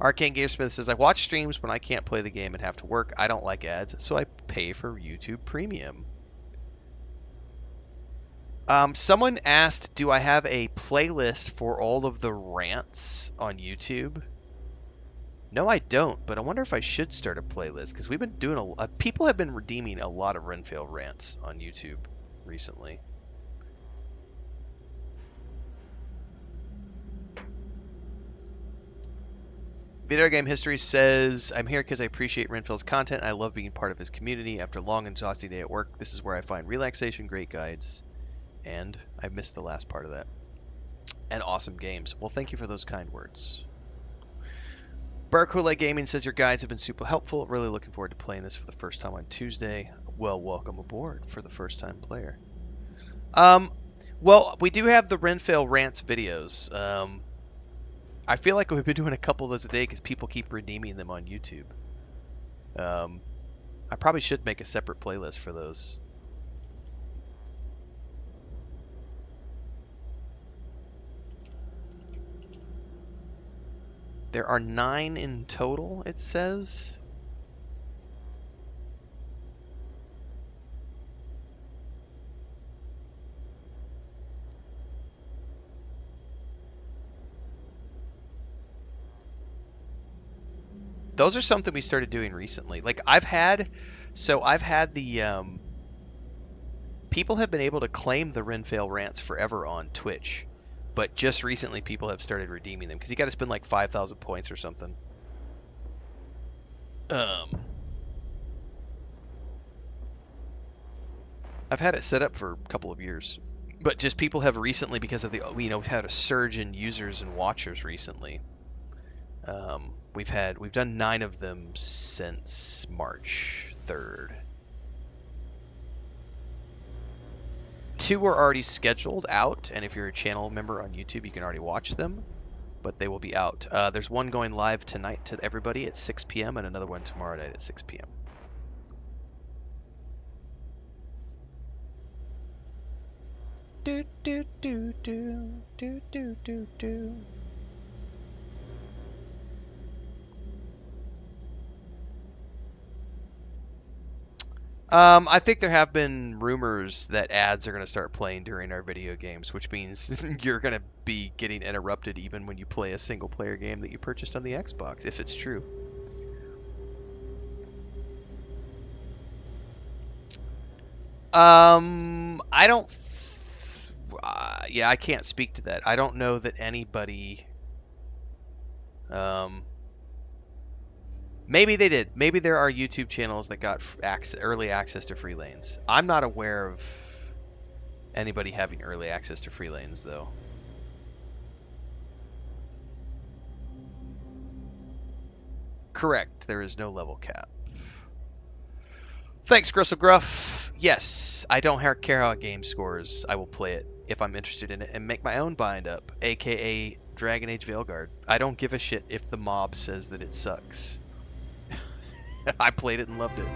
S1: Arcane Gamesmith says, I watch streams when I can't play the game and have to work. I don't like ads, so I pay for YouTube Premium. Someone asked, do I have a playlist for all of the rants on YouTube? No, I don't, but I wonder if I should start a playlist, because we've been doing people have been redeeming a lot of Renfail rants on YouTube recently. Video Game History says, I'm here because I appreciate Renfail's content. I love being part of his community. After a long and exhausting day at work, this is where I find relaxation, great guides, and I missed the last part of that. And awesome games. Well, thank you for those kind words. Barcola Gaming says, your guides have been super helpful. Really looking forward to playing this for the first time on Tuesday. Well, welcome aboard for the first time player. Well, we do have the Renfail Rants videos. I feel like we've been doing a couple of those a day because people keep redeeming them on YouTube. I probably should make a separate playlist for those. There are 9 in total, it says. Those are something we started doing recently. Like I've had the people have been able to claim the Renfail rants forever on Twitch, but just recently people have started redeeming them because you got to spend like 5,000 points or something. I've had it set up for a couple of years, but just people have recently, because of the we've had a surge in users and watchers recently. We've done 9 of them since March 3rd. 2 are already scheduled out, and if you're a channel member on YouTube, you can already watch them, but they will be out. There's one going live tonight to everybody at 6 p.m. and another one tomorrow night at 6 p.m. Do do do do do do do do. I think there have been rumors that ads are going to start playing during our video games, which means you're going to be getting interrupted even when you play a single-player game that you purchased on the Xbox, if it's true. I don't. Yeah, I can't speak to that. I don't know that anybody. Maybe they did. Maybe there are YouTube channels that got early access to free lanes. I'm not aware of anybody having early access to free lanes, though. Correct. There is no level cap. Thanks, Gristle Gruff. Yes, I don't care how a game scores. I will play it if I'm interested in it and make my own bind up, aka Dragon Age Veilguard. I don't give a shit if the mob says that it sucks. I played it and loved it.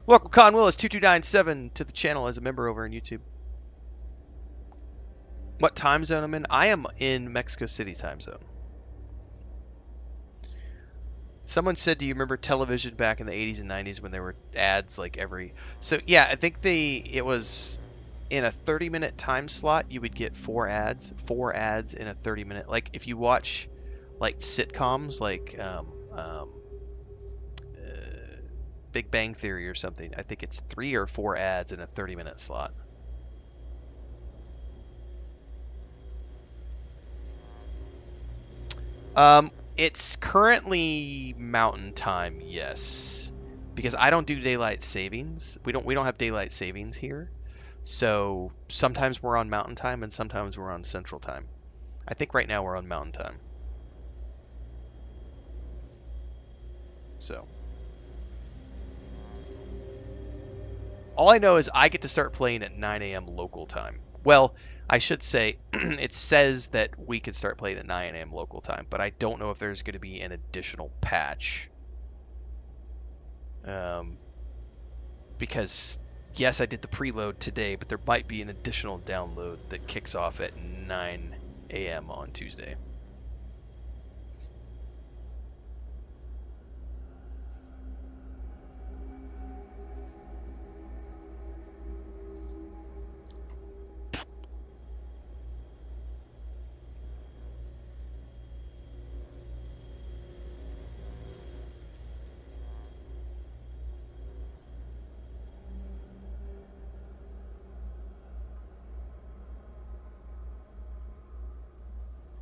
S1: Welcome, Con Willis2297 to the channel as a member over on YouTube. What time zone I'm in? I am in Mexico City time zone. Someone said, do you remember television back in the 80s and 90s when there were ads like every... So, yeah, I think it was in a 30-minute time slot, you would get 4 ads. 4 ads in a 30-minute... Like, if you watch, like, sitcoms, like Big Bang Theory or something, I think it's 3 or 4 ads in a 30-minute slot. It's currently Mountain Time, yes, because I don't do daylight savings. We don't have daylight savings here, so sometimes we're on Mountain Time and sometimes we're on Central Time. I think right now we're on Mountain Time. So all I know is I get to start playing at 9 a.m. local time. Well, I should say it says that we could start playing at 9 a.m. local time, but I don't know if there's going to be an additional patch. Because, yes, I did the preload today, but there might be an additional download that kicks off at 9 a.m. on Tuesday.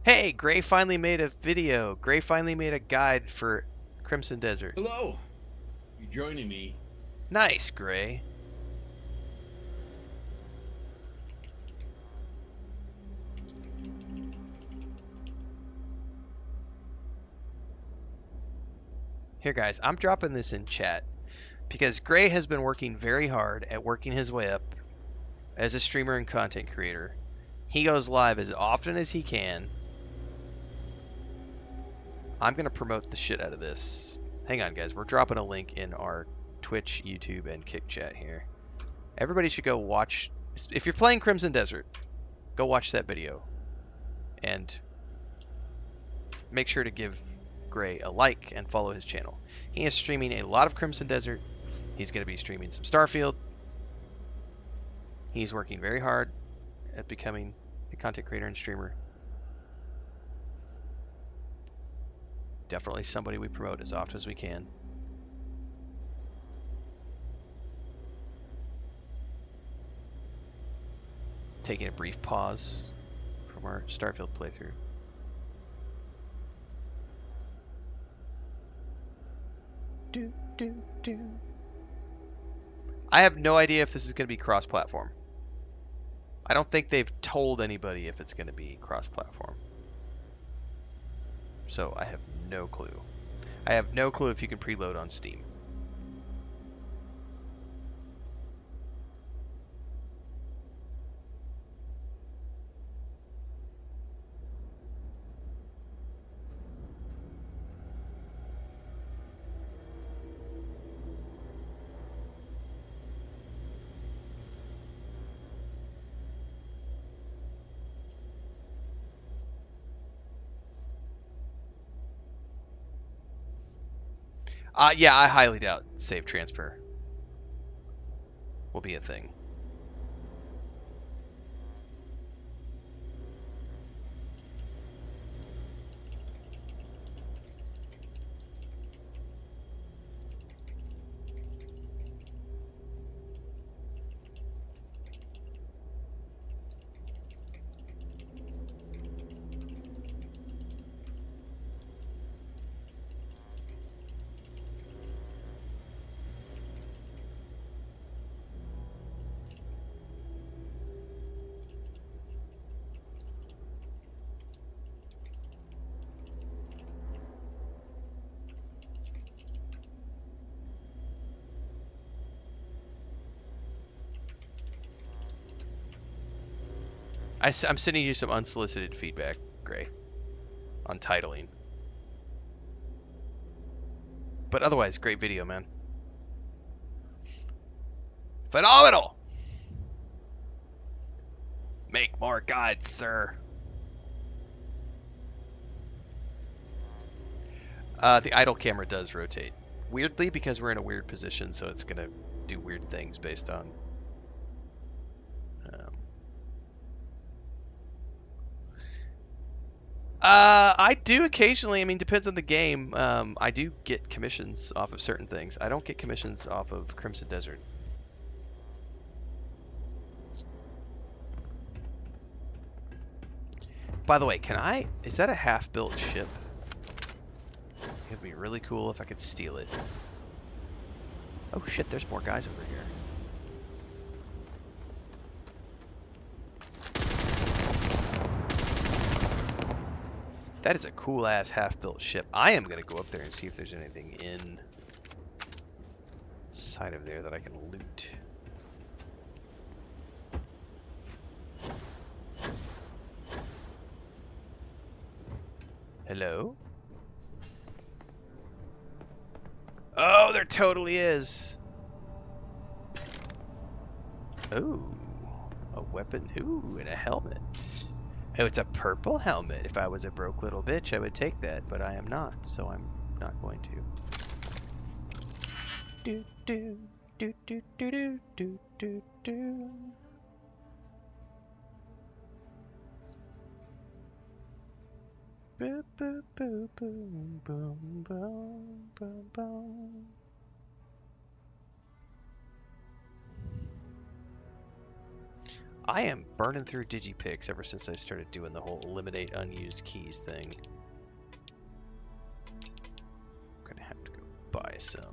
S1: Hey, Gray finally made a video. Gray finally made a guide for Crimson Desert.
S21: Hello. You joining me?
S1: Nice, Gray. Here, guys, I'm dropping this in chat because Gray has been working very hard at working his way up as a streamer and content creator. He goes live as often as he can. I'm going to promote the shit out of this. Hang on, guys. We're dropping a link in our Twitch, YouTube, and Kick chat here. Everybody should go watch. If you're playing Crimson Desert, go watch that video. And make sure to give Gray a like and follow his channel. He is streaming a lot of Crimson Desert. He's going to be streaming some Starfield. He's working very hard at becoming a content creator and streamer. Definitely somebody we promote as often as we can. Taking a brief pause from our Starfield playthrough. I have no idea if this is going to be cross-platform. I don't think they've told anybody if it's going to be cross-platform. So I have no clue. I have no clue if you can preload on Steam. Yeah, I highly doubt save transfer will be a thing. I'm sending you some unsolicited feedback, Gray, on titling. But otherwise, great video, man. Phenomenal! Make more guides, sir. The idle camera does rotate. Weirdly, because we're in a weird position, so it's going to do weird things based on... I do occasionally, I mean, depends on the game. I do get commissions off of certain things. I don't get commissions off of Crimson Desert. By the way, is that a half-built ship? It'd be really cool if I could steal it. Oh shit, there's more guys over here. That is a cool-ass half-built ship. I am going to go up there and see if there's anything inside of there that I can loot. Hello? Oh, there totally is. Oh, a weapon. Ooh, and a helmet. Oh, it's a purple helmet. If I was a broke little bitch, I would take that, but I am not, so I'm not going to. Do do do do do do do do do. Boop boop boop boom boom boom boom boom. I am burning through digipicks ever since I started doing the whole eliminate unused keys thing. I'm gonna have to go buy some.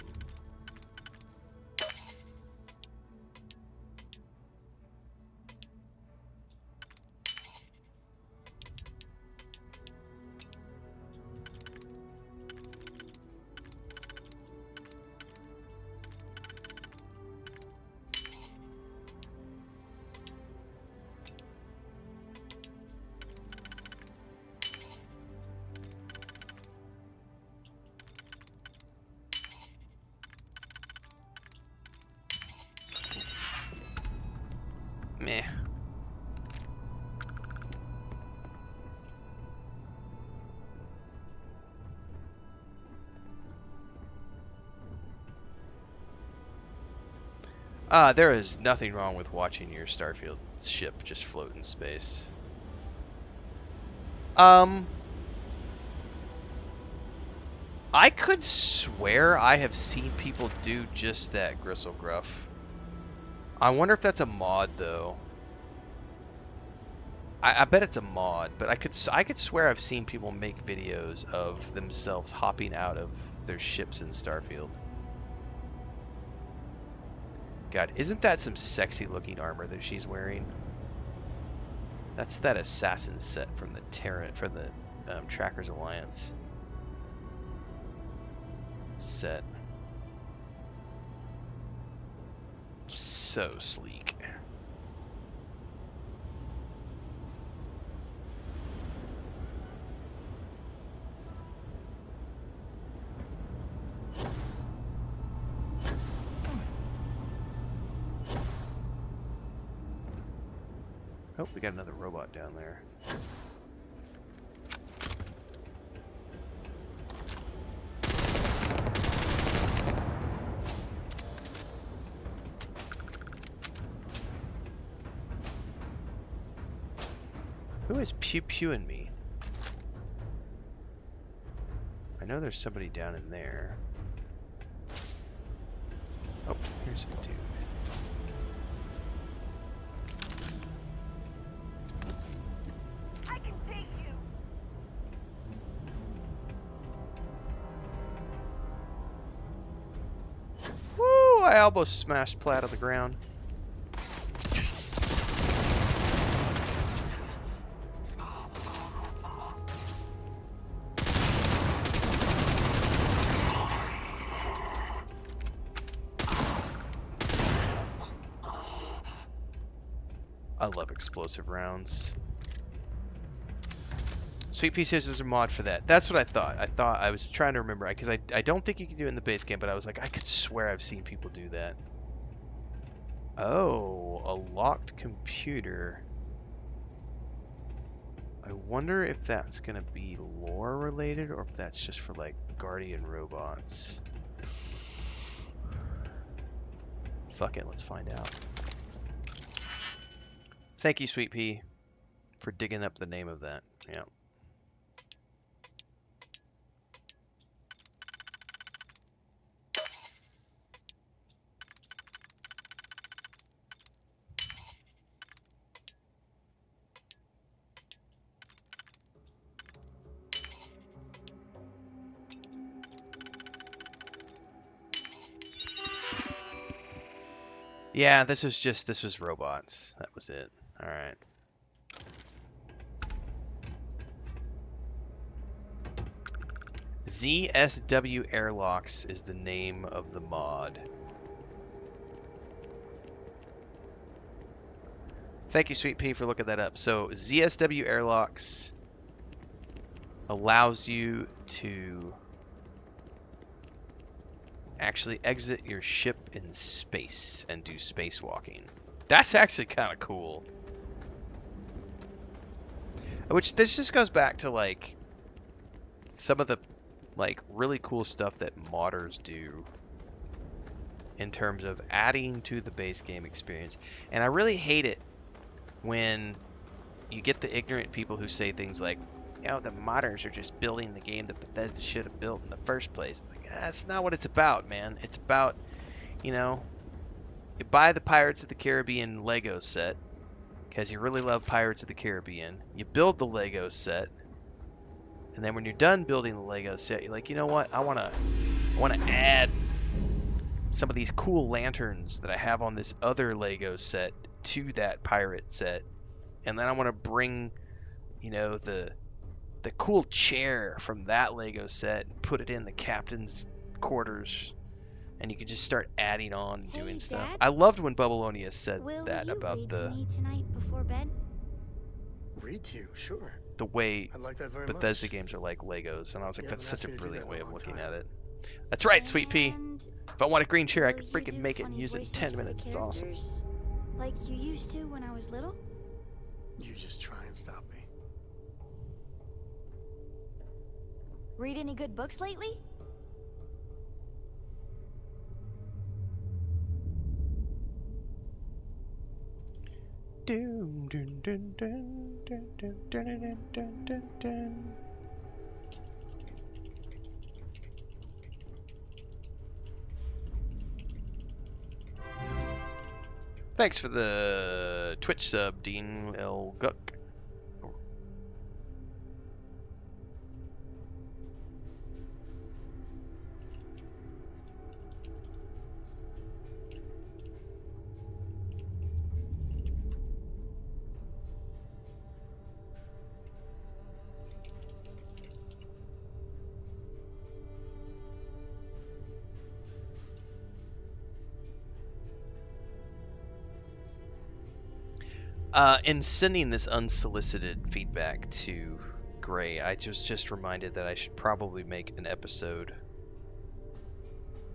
S1: Meh. There is nothing wrong with watching your Starfield ship just float in space. I could swear I have seen people do just that, Gristlegruff. I wonder if that's a mod, though. I bet it's a mod, but I could swear I've seen people make videos of themselves hopping out of their ships in Starfield. God, isn't that some sexy looking armor that she's wearing? That's that assassin set from the Trackers Alliance set. So sleek. Oh, we got another robot down there. Who is pew-pewing me? I know there's somebody down in there. Oh, here's a dude.
S14: I can take you.
S1: Woo! I almost smashed Platt on the ground. I love explosive rounds. Sweet Pea Scissors is a mod for that. That's what I thought. I was trying to remember because I don't think you can do it in the base game, but I was like, I could swear I've seen people do that. Oh, a locked computer. I wonder if that's gonna be lore related or if that's just for like guardian robots. Fuck it, let's find out. Thank you, Sweet Pea, for digging up the name of that. Yeah. Yeah, this was robots. That was it. All right. ZSW Airlocks is the name of the mod. Thank you, Sweet Pea, for looking that up. So ZSW Airlocks allows you to actually exit your ship in space and do spacewalking. That's actually kind of cool. Which this just goes back to like some of the like really cool stuff that modders do in terms of adding to the base game experience. And I really hate it when you get the ignorant people who say things like, you know, the modders are just building the game that Bethesda should have built in the first place. It's like, that's not what it's about, man. It's about, you know, you buy the Pirates of the Caribbean Lego set because you really love Pirates of the Caribbean. You build the Lego set, and then when you're done building the Lego set, you're like, you know what? I want to add some of these cool lanterns that I have on this other Lego set to that pirate set, and then I want to bring, you know, the cool chair from that Lego set and put it in the captain's quarters, and you can just start adding on and doing stuff.
S4: Dad?
S1: I loved when Bubblelonia said
S4: Will
S1: that
S4: you
S1: about
S4: read to me tonight before bed?
S5: Read to you, sure.
S1: the way
S5: I like that very
S1: Bethesda
S5: much.
S1: games are like Legos, and I was like,
S5: You
S1: that's
S5: haven't
S1: such a
S5: asked me to do
S1: brilliant
S5: that
S1: way
S5: in a
S1: of
S5: long
S1: looking
S5: time.
S1: at it. That's right, Sweet Pea. If I want a green chair, I can
S4: Will you
S1: freaking
S4: do
S1: make it and
S4: funny
S1: use it in
S4: voices
S1: 10
S4: for the
S1: minutes. It's awesome.
S4: characters, like you used to when I was little?
S5: You just try and stop me.
S4: Read any good books lately?
S1: Dun, dun, dun, dun, dun, dun, dun, dun, dun, dun. Thanks for the Twitch sub, Dean L. Guck. In sending this unsolicited feedback to Gray, I just reminded that I should probably make an episode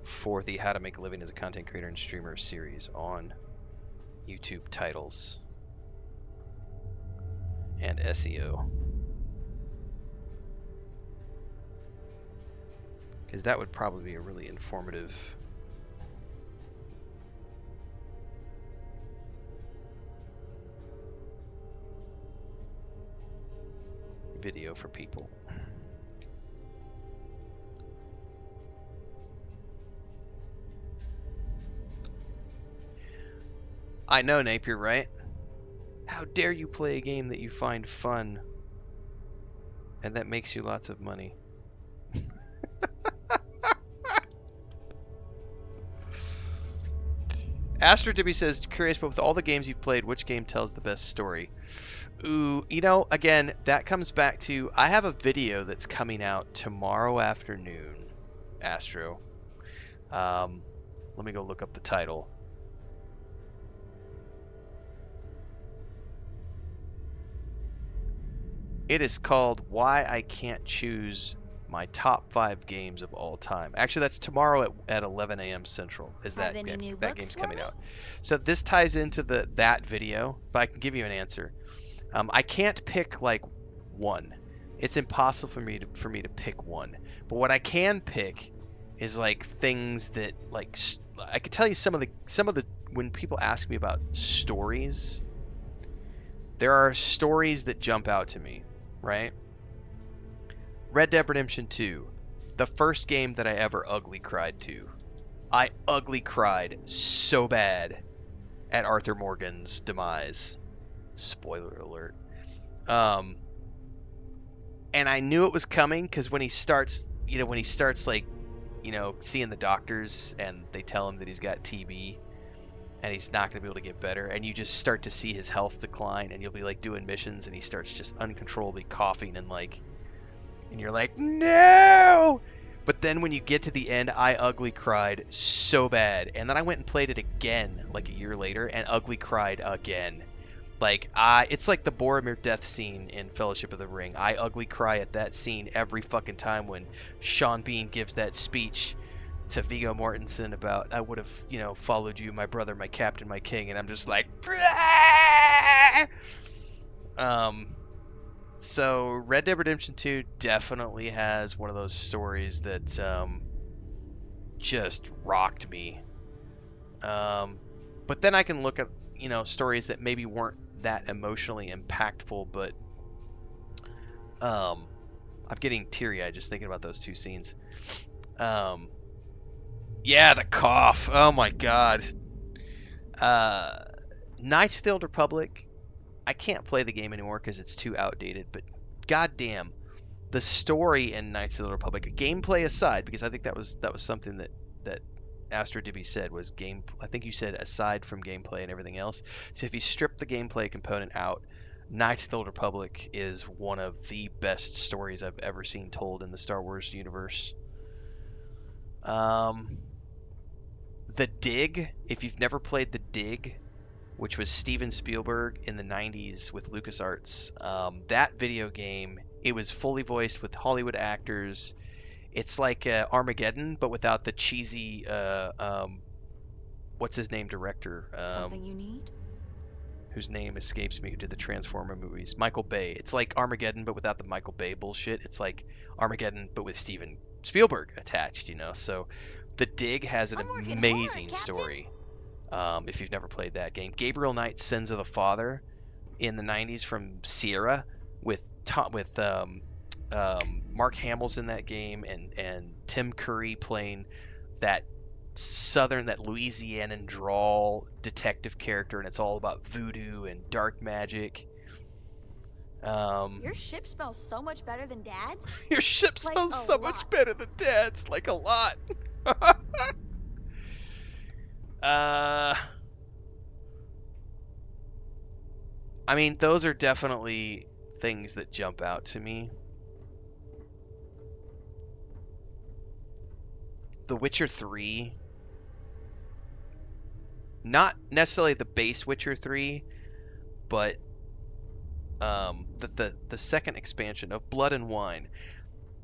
S1: for the How to Make a Living as a Content Creator and Streamer series on YouTube titles and SEO. Because that would probably be a really informative video for people. I know, Napier, right? How dare you play a game that you find fun and that makes you lots of money? Astro Dibby says, curious, but with all the games you've played, which game tells the best story? Ooh, you know, again, that comes back to, I have a video that's coming out tomorrow afternoon, Astro. Let me go look up the title. It is called Why I Can't Choose My Top 5 Games of All Time. Actually, that's tomorrow at 11 a.m. Central. Is
S9: Have
S1: that
S9: any new
S1: that
S9: books
S1: game's
S9: for
S1: coming
S9: me?
S1: out? So this ties into that video. If I can give you an answer, I can't pick like one. It's impossible for me to pick one. But what I can pick is like things that like I could tell you some of the when people ask me about stories, there are stories that jump out to me, right? Red Dead Redemption 2, the first game that I ever ugly cried to. I ugly cried so bad at Arthur Morgan's demise. Spoiler alert. And I knew it was coming because when he starts like, seeing the doctors and they tell him that he's got TB and he's not going to be able to get better, and you just start to see his health decline, and you'll be like doing missions and he starts just uncontrollably coughing and you're like, no! But then when you get to the end, I ugly cried so bad. And then I went and played it again like a year later and ugly cried again. Like, it's like the Boromir death scene in Fellowship of the Ring. I ugly cry at that scene every fucking time when Sean Bean gives that speech to Viggo Mortensen about, I would have, followed you, my brother, my captain, my king. And I'm just like, So Red Dead Redemption 2 definitely has one of those stories that just rocked me. But then I can look at, stories that maybe weren't that emotionally impactful, but I'm getting teary-eyed just thinking about those two scenes. Yeah, the cough. Oh my god. Knights of the Old Republic. I can't play the game anymore because it's too outdated, but goddamn, the story in Knights of the Old Republic, gameplay aside, because I think that was something that Astro Dibby said was game. I think you said aside from gameplay and everything else. So if you strip the gameplay component out, Knights of the Old Republic is one of the best stories I've ever seen told in the Star Wars universe. The Dig. If you've never played The Dig, which was Steven Spielberg in the 90s with LucasArts. That video game, it was fully voiced with Hollywood actors. It's like Armageddon, but without the cheesy, what's his name, director?
S9: Something you need?
S1: Whose name escapes me, who did the Transformer movies. Michael Bay. It's like Armageddon, but without the Michael Bay bullshit. It's like Armageddon, but with Steven Spielberg attached, So The Dig has an amazing story. If you've never played that game. Gabriel Knight's Sins of the Father in the 90s from Sierra with Mark Hamill's in that game and Tim Curry playing that Louisianan drawl detective character, and it's all about voodoo and dark magic.
S9: Your ship smells so much better than Dad's?
S1: Your ship smells so much better than Dad's, like a lot. I mean, those are definitely things that jump out to me. The Witcher 3, not necessarily the base Witcher 3, but the second expansion of Blood and Wine.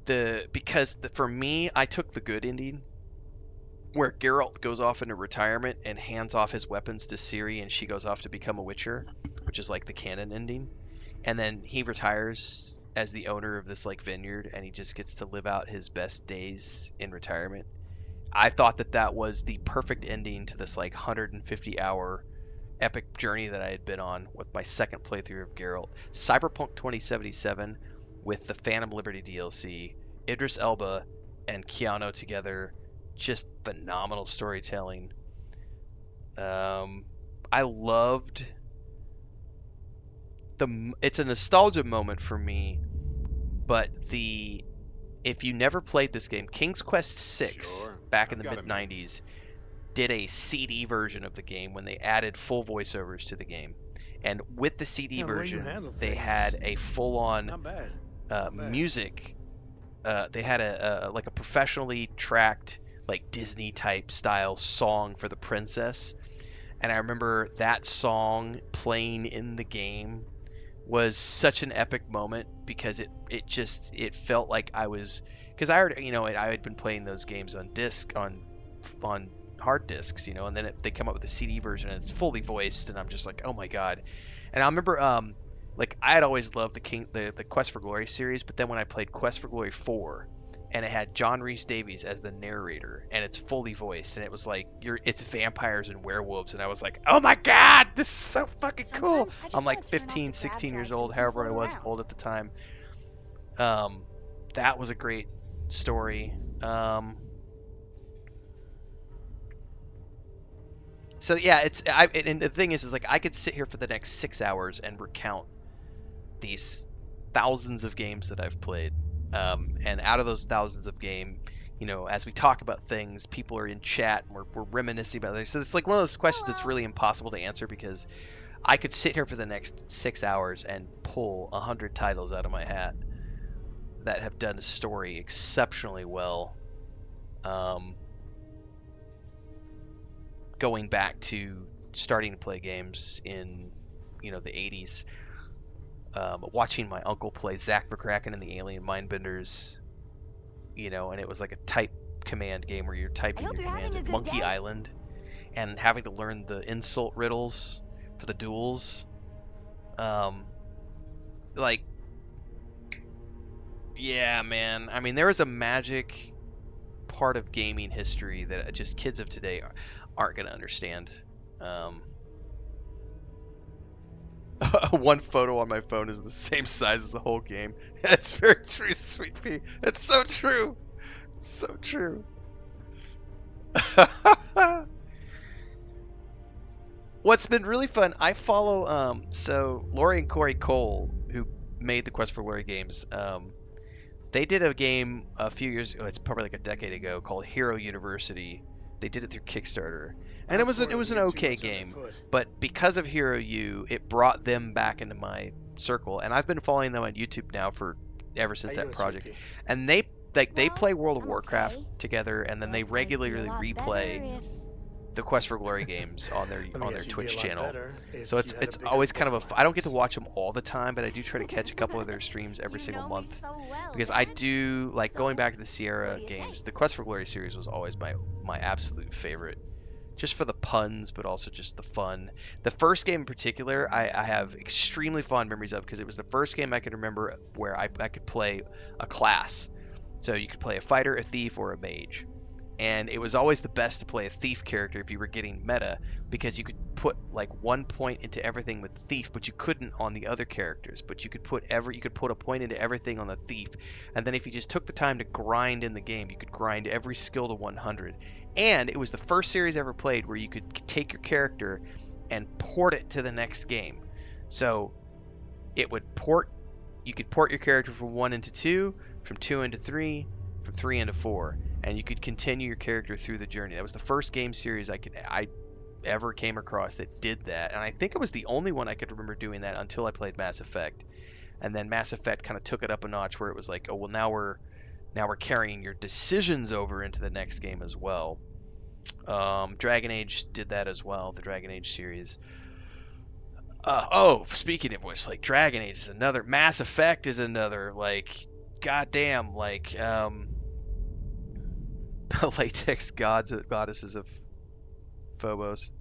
S1: For me, I took the good ending, where Geralt goes off into retirement and hands off his weapons to Ciri, and she goes off to become a Witcher, which is like the canon ending. And then he retires as the owner of this like vineyard, and he just gets to live out his best days in retirement. I thought that was the perfect ending to this like 150-hour epic journey that I had been on with my second playthrough of Geralt. Cyberpunk 2077 with the Phantom Liberty DLC, Idris Elba and Keanu together, just phenomenal storytelling. I loved it's a nostalgia moment for me, but if you never played this game, King's Quest 6 back in the mid-90s did a CD version of the game when they added full voiceovers to the game. And with the CD version, they had a full-on music. They had a professionally tracked, like Disney type style song for the princess. And I remember that song playing in the game was such an epic moment because it felt like I was, because I already, I had been playing those games on disc on hard discs, and then they come up with a CD version and it's fully voiced, and I'm just like, oh my god. And I remember like I had always loved the Quest for Glory series, but then when I played Quest for Glory 4 and it had John Rhys Davies as the narrator and it's fully voiced and it was like it's vampires and werewolves, and I was like, oh my god, this is so fucking cool. I'm like 15, 16 years old, however I was old at the time. That was a great story. So yeah, and the thing is like I could sit here for the next 6 hours and recount these thousands of games that I've played. And out of those thousands of games, as we talk about things, people are in chat and we're reminiscing about things. So it's like one of those questions that's really impossible to answer, because I could sit here for the next 6 hours and pull 100 titles out of my hat that have done a story exceptionally well. Going back to starting to play games in, the 80s. Watching my uncle play Zach McCracken in the Alien Mindbenders, and it was like a type command game where you're typing your commands at Monkey Island, and having to learn the insult riddles for the duels. Like, yeah, man. I mean, there is a magic part of gaming history that just kids of today aren't going to understand. One photo on my phone is the same size as the whole game. That's very true, Sweet Pea. That's so true. So true. What's been really fun, I follow, so Lori and Corey Cole, who made the Quest for Glory games, they did a game a few years ago, it's probably like a decade ago, called Hero University. They did it through Kickstarter. And it was an okay game, but because of Hero U, it brought them back into my circle, and I've been following them on YouTube now for ever since that project. And they play World of Warcraft together, and then they regularly replay the Quest for Glory games on their Twitch channel. So it's always kind of I don't get to watch them all the time, but I do try to catch a couple of their streams every single month, because I do like going back to the Sierra games. The Quest for Glory series was always my absolute favorite, just for the puns, but also just the fun. The first game in particular, I have extremely fond memories of, because it was the first game I can remember where I could play a class. So you could play a fighter, a thief, or a mage. And it was always the best to play a thief character if you were getting meta, because you could put like 1 point into everything with thief, but you couldn't on the other characters. But you could put a point into everything on the thief, and then if you just took the time to grind in the game, you could grind every skill to 100. And it was the first series I ever played where you could take your character and port it to the next game. So you could port your character from 1 into 2, from 2 into 3, from 3 into 4. And you could continue your character through the journey. That was the first game series I ever came across that did that, and I think it was the only one I could remember doing that until I played Mass Effect. And then Mass Effect kind of took it up a notch, where it was like, oh well, now we're carrying your decisions over into the next game as well. Dragon Age did that as well, the Dragon Age series. Speaking of which, like Dragon Age is another, Mass Effect is another, like goddamn, like the latex goddesses of Phobos.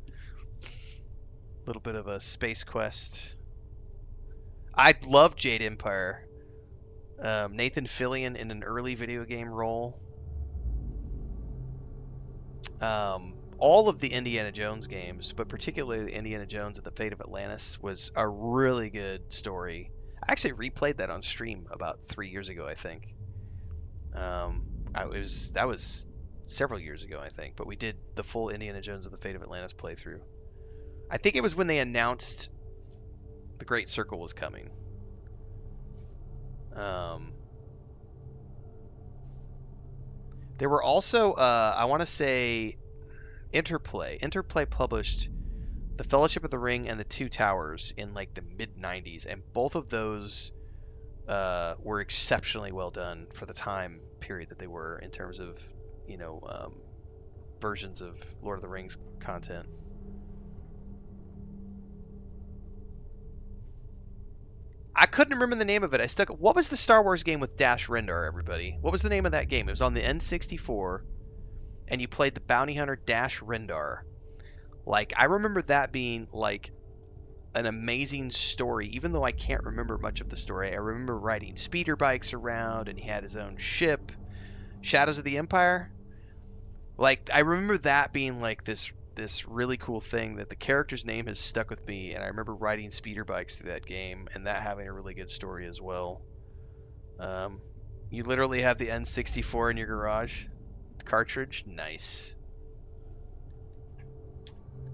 S1: A little bit of a space quest. I love Jade Empire. Nathan Fillion in an early video game role. All of the Indiana Jones games, but particularly Indiana Jones and the Fate of Atlantis, was a really good story. I actually replayed that on stream about 3 years ago, I think. That was several years ago, I think, but we did the full Indiana Jones and the Fate of Atlantis playthrough. I think it was when they announced the Great Circle was coming. There were also, I want to say, Interplay. Interplay published The Fellowship of the Ring and The Two Towers in like the mid-90s, and both of those were exceptionally well done for the time period that they were, in terms of, versions of Lord of the Rings content. I couldn't remember the name of it. What was the Star Wars game with Dash Rendar, everybody? What was the name of that game? It was on the N64, and you played the bounty hunter Dash Rendar. Like, I remember that being, like, an amazing story, even though I can't remember much of the story. I remember riding speeder bikes around, and he had his own ship. Shadows of the Empire? Like, I remember that being, like, this really cool thing that the character's name has stuck with me, and I remember riding speeder bikes through that game, and that having a really good story as well. You literally have the N64 in your garage? The cartridge? Nice.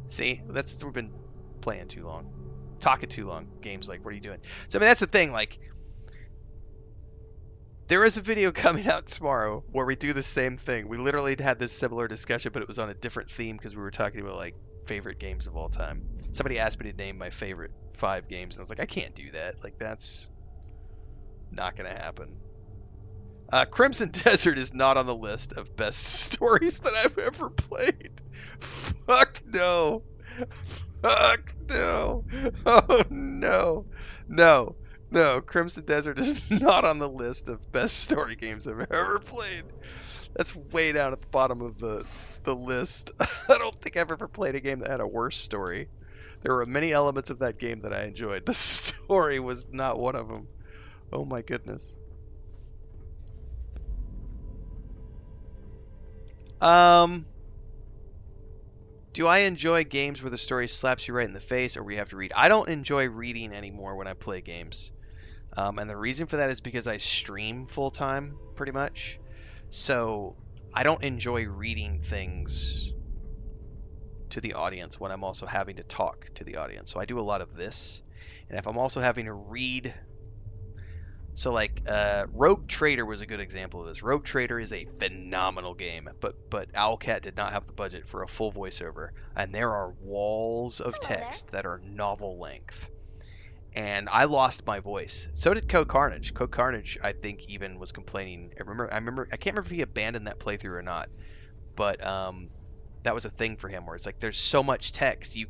S1: See? We've been playing too long. Talking too long. Games like, what are you doing? So, I mean, that's the thing, like, there is a video coming out tomorrow where we do the same thing. We literally had this similar discussion, but it was on a different theme because we were talking about, like, favorite games of all time. Somebody asked me to name my favorite 5 games, and I was like, I can't do that. Like, that's not going to happen. Crimson Desert is not on the list of best stories that I've ever played. Fuck no. Fuck no. Oh, no. No, Crimson Desert is not on the list of best story games I've ever played. That's way down at the bottom of the list. I don't think I've ever played a game that had a worse story. There were many elements of that game that I enjoyed. The story was not one of them. Oh my goodness. Do I enjoy games where the story slaps you right in the face or where you have to read? I don't enjoy reading anymore when I play games. And the reason for that is because I stream full time, pretty much. So I don't enjoy reading things to the audience when I'm also having to talk to the audience. So I do a lot of this. And if I'm also having to read... So, like, Rogue Trader was a good example of this. Rogue Trader is a phenomenal game, but Owlcat did not have the budget for a full voiceover. And there are walls of text that are novel length. And I lost my voice. So did Code Carnage. Code Carnage, I think, even was complaining. I can't remember if he abandoned that playthrough or not, but that was a thing for him where it's like there's so much text you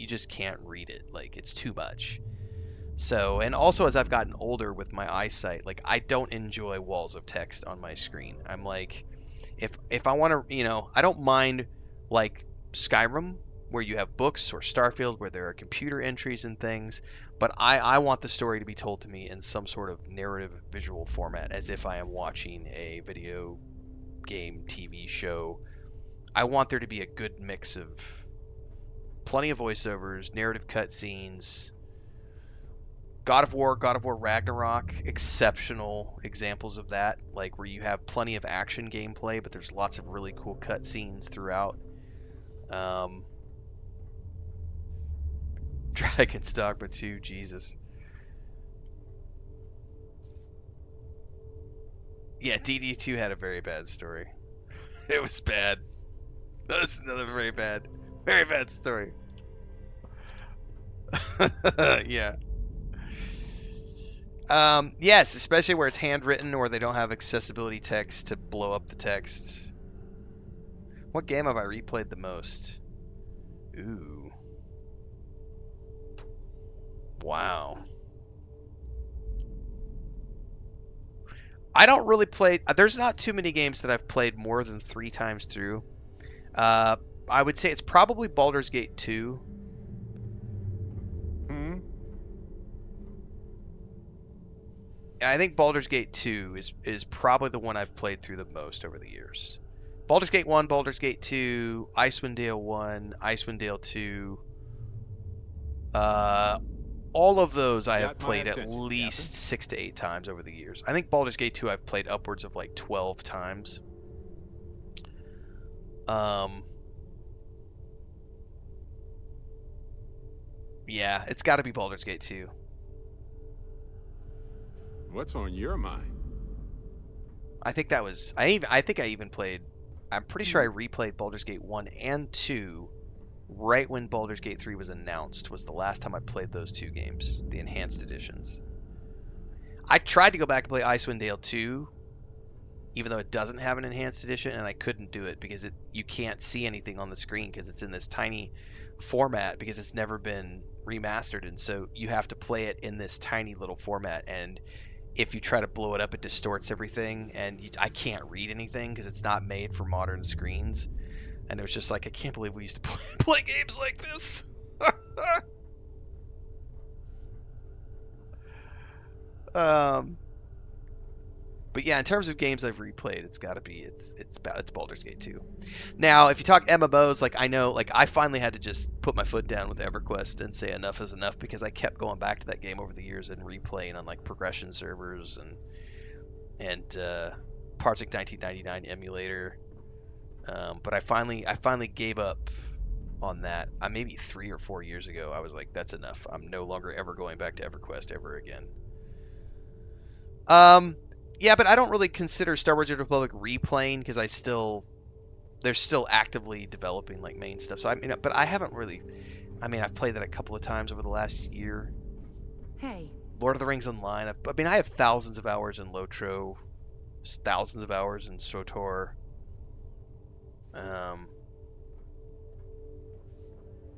S1: just can't read it. Like, it's too much. So, and also as I've gotten older with my eyesight, like, I don't enjoy walls of text on my screen. I'm like, if I want to, I don't mind, like, Skyrim, where you have books, or Starfield, where there are computer entries and things, but I want the story to be told to me in some sort of narrative visual format, as if I am watching a video game TV show. I want there to be a good mix of plenty of voiceovers, narrative cutscenes. God of War Ragnarok, exceptional examples of that, like where you have plenty of action gameplay, but there's lots of really cool cutscenes throughout. Dragon's Dogma 2, Jesus. Yeah, DD2 had a very bad story. It was bad. That's another very bad story. Yeah. Yes, especially where it's handwritten or they don't have accessibility text to blow up the text. What game have I replayed the most? Ooh. Wow. I don't really play... There's not too many games that I've played more than 3 times through. I would say it's probably Baldur's Gate 2. I think Baldur's Gate 2 is probably the one I've played through the most over the years. Baldur's Gate 1, Baldur's Gate 2, Icewind Dale 1, Icewind Dale 2. All of those I have played at least 6 to 8 times over the years. I think Baldur's Gate 2 I've played upwards of like 12 times. Yeah, it's got to be Baldur's Gate 2.
S6: What's on your mind?
S1: I think that was... I think I even played... I'm pretty sure I replayed Baldur's Gate 1 and 2 right when Baldur's Gate 3 was announced. Was the last time I played those 2 games, the enhanced editions. I tried to go back and play Icewind Dale 2, even though it doesn't have an enhanced edition, and I couldn't do it because you can't see anything on the screen because it's in this tiny format because it's never been remastered, and so you have to play it in this tiny little format. And if you try to blow it up, it distorts everything, and I can't read anything because it's not made for modern screens. And it was just like, I can't believe we used to play games like this. But yeah, in terms of games I've replayed, it's got to be it's Baldur's Gate 2. Now, if you talk MMOs, like I know, like I finally had to just put my foot down with EverQuest and say enough is enough because I kept going back to that game over the years and replaying on like progression servers and Project 1999 emulator. But I finally gave up on that. Maybe 3 or 4 years ago, I was like, that's enough. I'm no longer ever going back to EverQuest ever again. Yeah, but I don't really consider Star Wars: The Old Republic replaying because they're still actively developing like main stuff. So I mean, but I haven't really. I mean, I've played that a couple of times over the last year.
S4: Hey.
S1: Lord of the Rings Online. I mean, I have thousands of hours in Lotro, thousands of hours in SWTOR.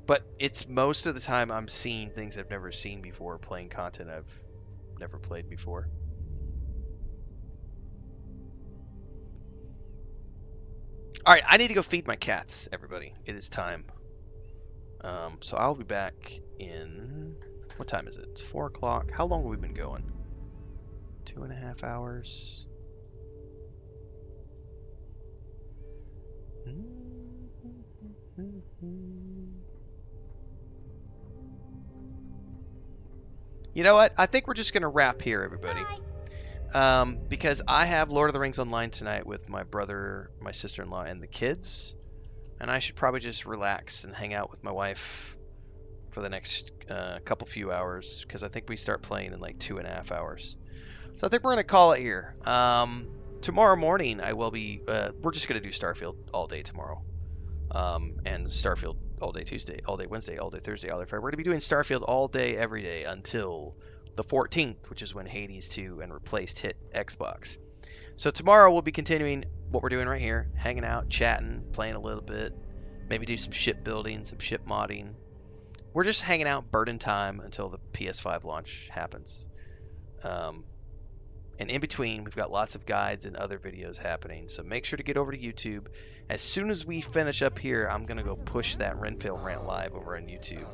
S1: But it's most of the time I'm seeing things I've never seen before, playing content I've never played before. All right, I need to go feed my cats, everybody. It is time. So I'll be back in... What time is it? It's 4 o'clock. How long have we been going? 2.5 hours. You know what? I think we're just going to wrap here, everybody. Because I have Lord of the Rings Online tonight with my brother, my sister-in-law, and the kids. And I should probably just relax and hang out with my wife for the next few hours. Because I think we start playing in like 2.5 hours. So I think we're going to call it here. Tomorrow morning, I will be... we're just going to do Starfield all day tomorrow. And Starfield all day Tuesday, all day Wednesday, all day Thursday, all day Friday. We're going to be doing Starfield all day, every day until the 14th, which is when Hades 2 and Replaced hit Xbox. So tomorrow we'll be continuing what we're doing right here, hanging out, chatting, playing a little bit, maybe do some ship building, some ship modding. We're just hanging out, burning time until the PS5 launch happens. And in between, we've got lots of guides and other videos happening. So make sure to get over to YouTube. As soon as we finish up here, I'm going to go push that Renfail rant live over on YouTube.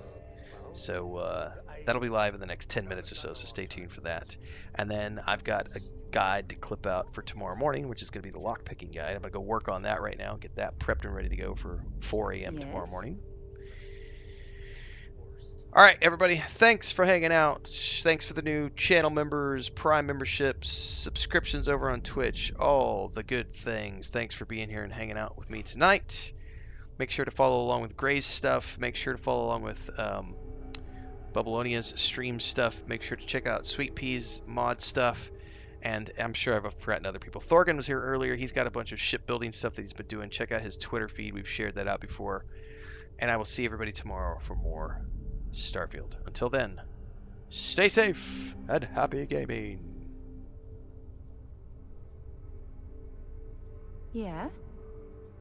S1: So that'll be live in the next 10 minutes or so. So stay tuned for that. And then I've got a guide to clip out for tomorrow morning, which is going to be the lockpicking guide. I'm going to go work on that right now. Get that prepped and ready to go for 4 a.m. tomorrow morning. All right, everybody. Thanks for hanging out. Thanks for the new channel members, Prime memberships, subscriptions over on Twitch, all the good things. Thanks for being here and hanging out with me tonight. Make sure to follow along with Gray's stuff. Make sure to follow along with Bubblonia's stream stuff. Make sure to check out Sweet Pea's mod stuff. And I'm sure I've forgotten other people. Thorgan was here earlier. He's got a bunch of shipbuilding stuff that he's been doing. Check out his Twitter feed. We've shared that out before. And I will see everybody tomorrow for more Starfield. Until then, stay safe and happy gaming.
S4: Yeah?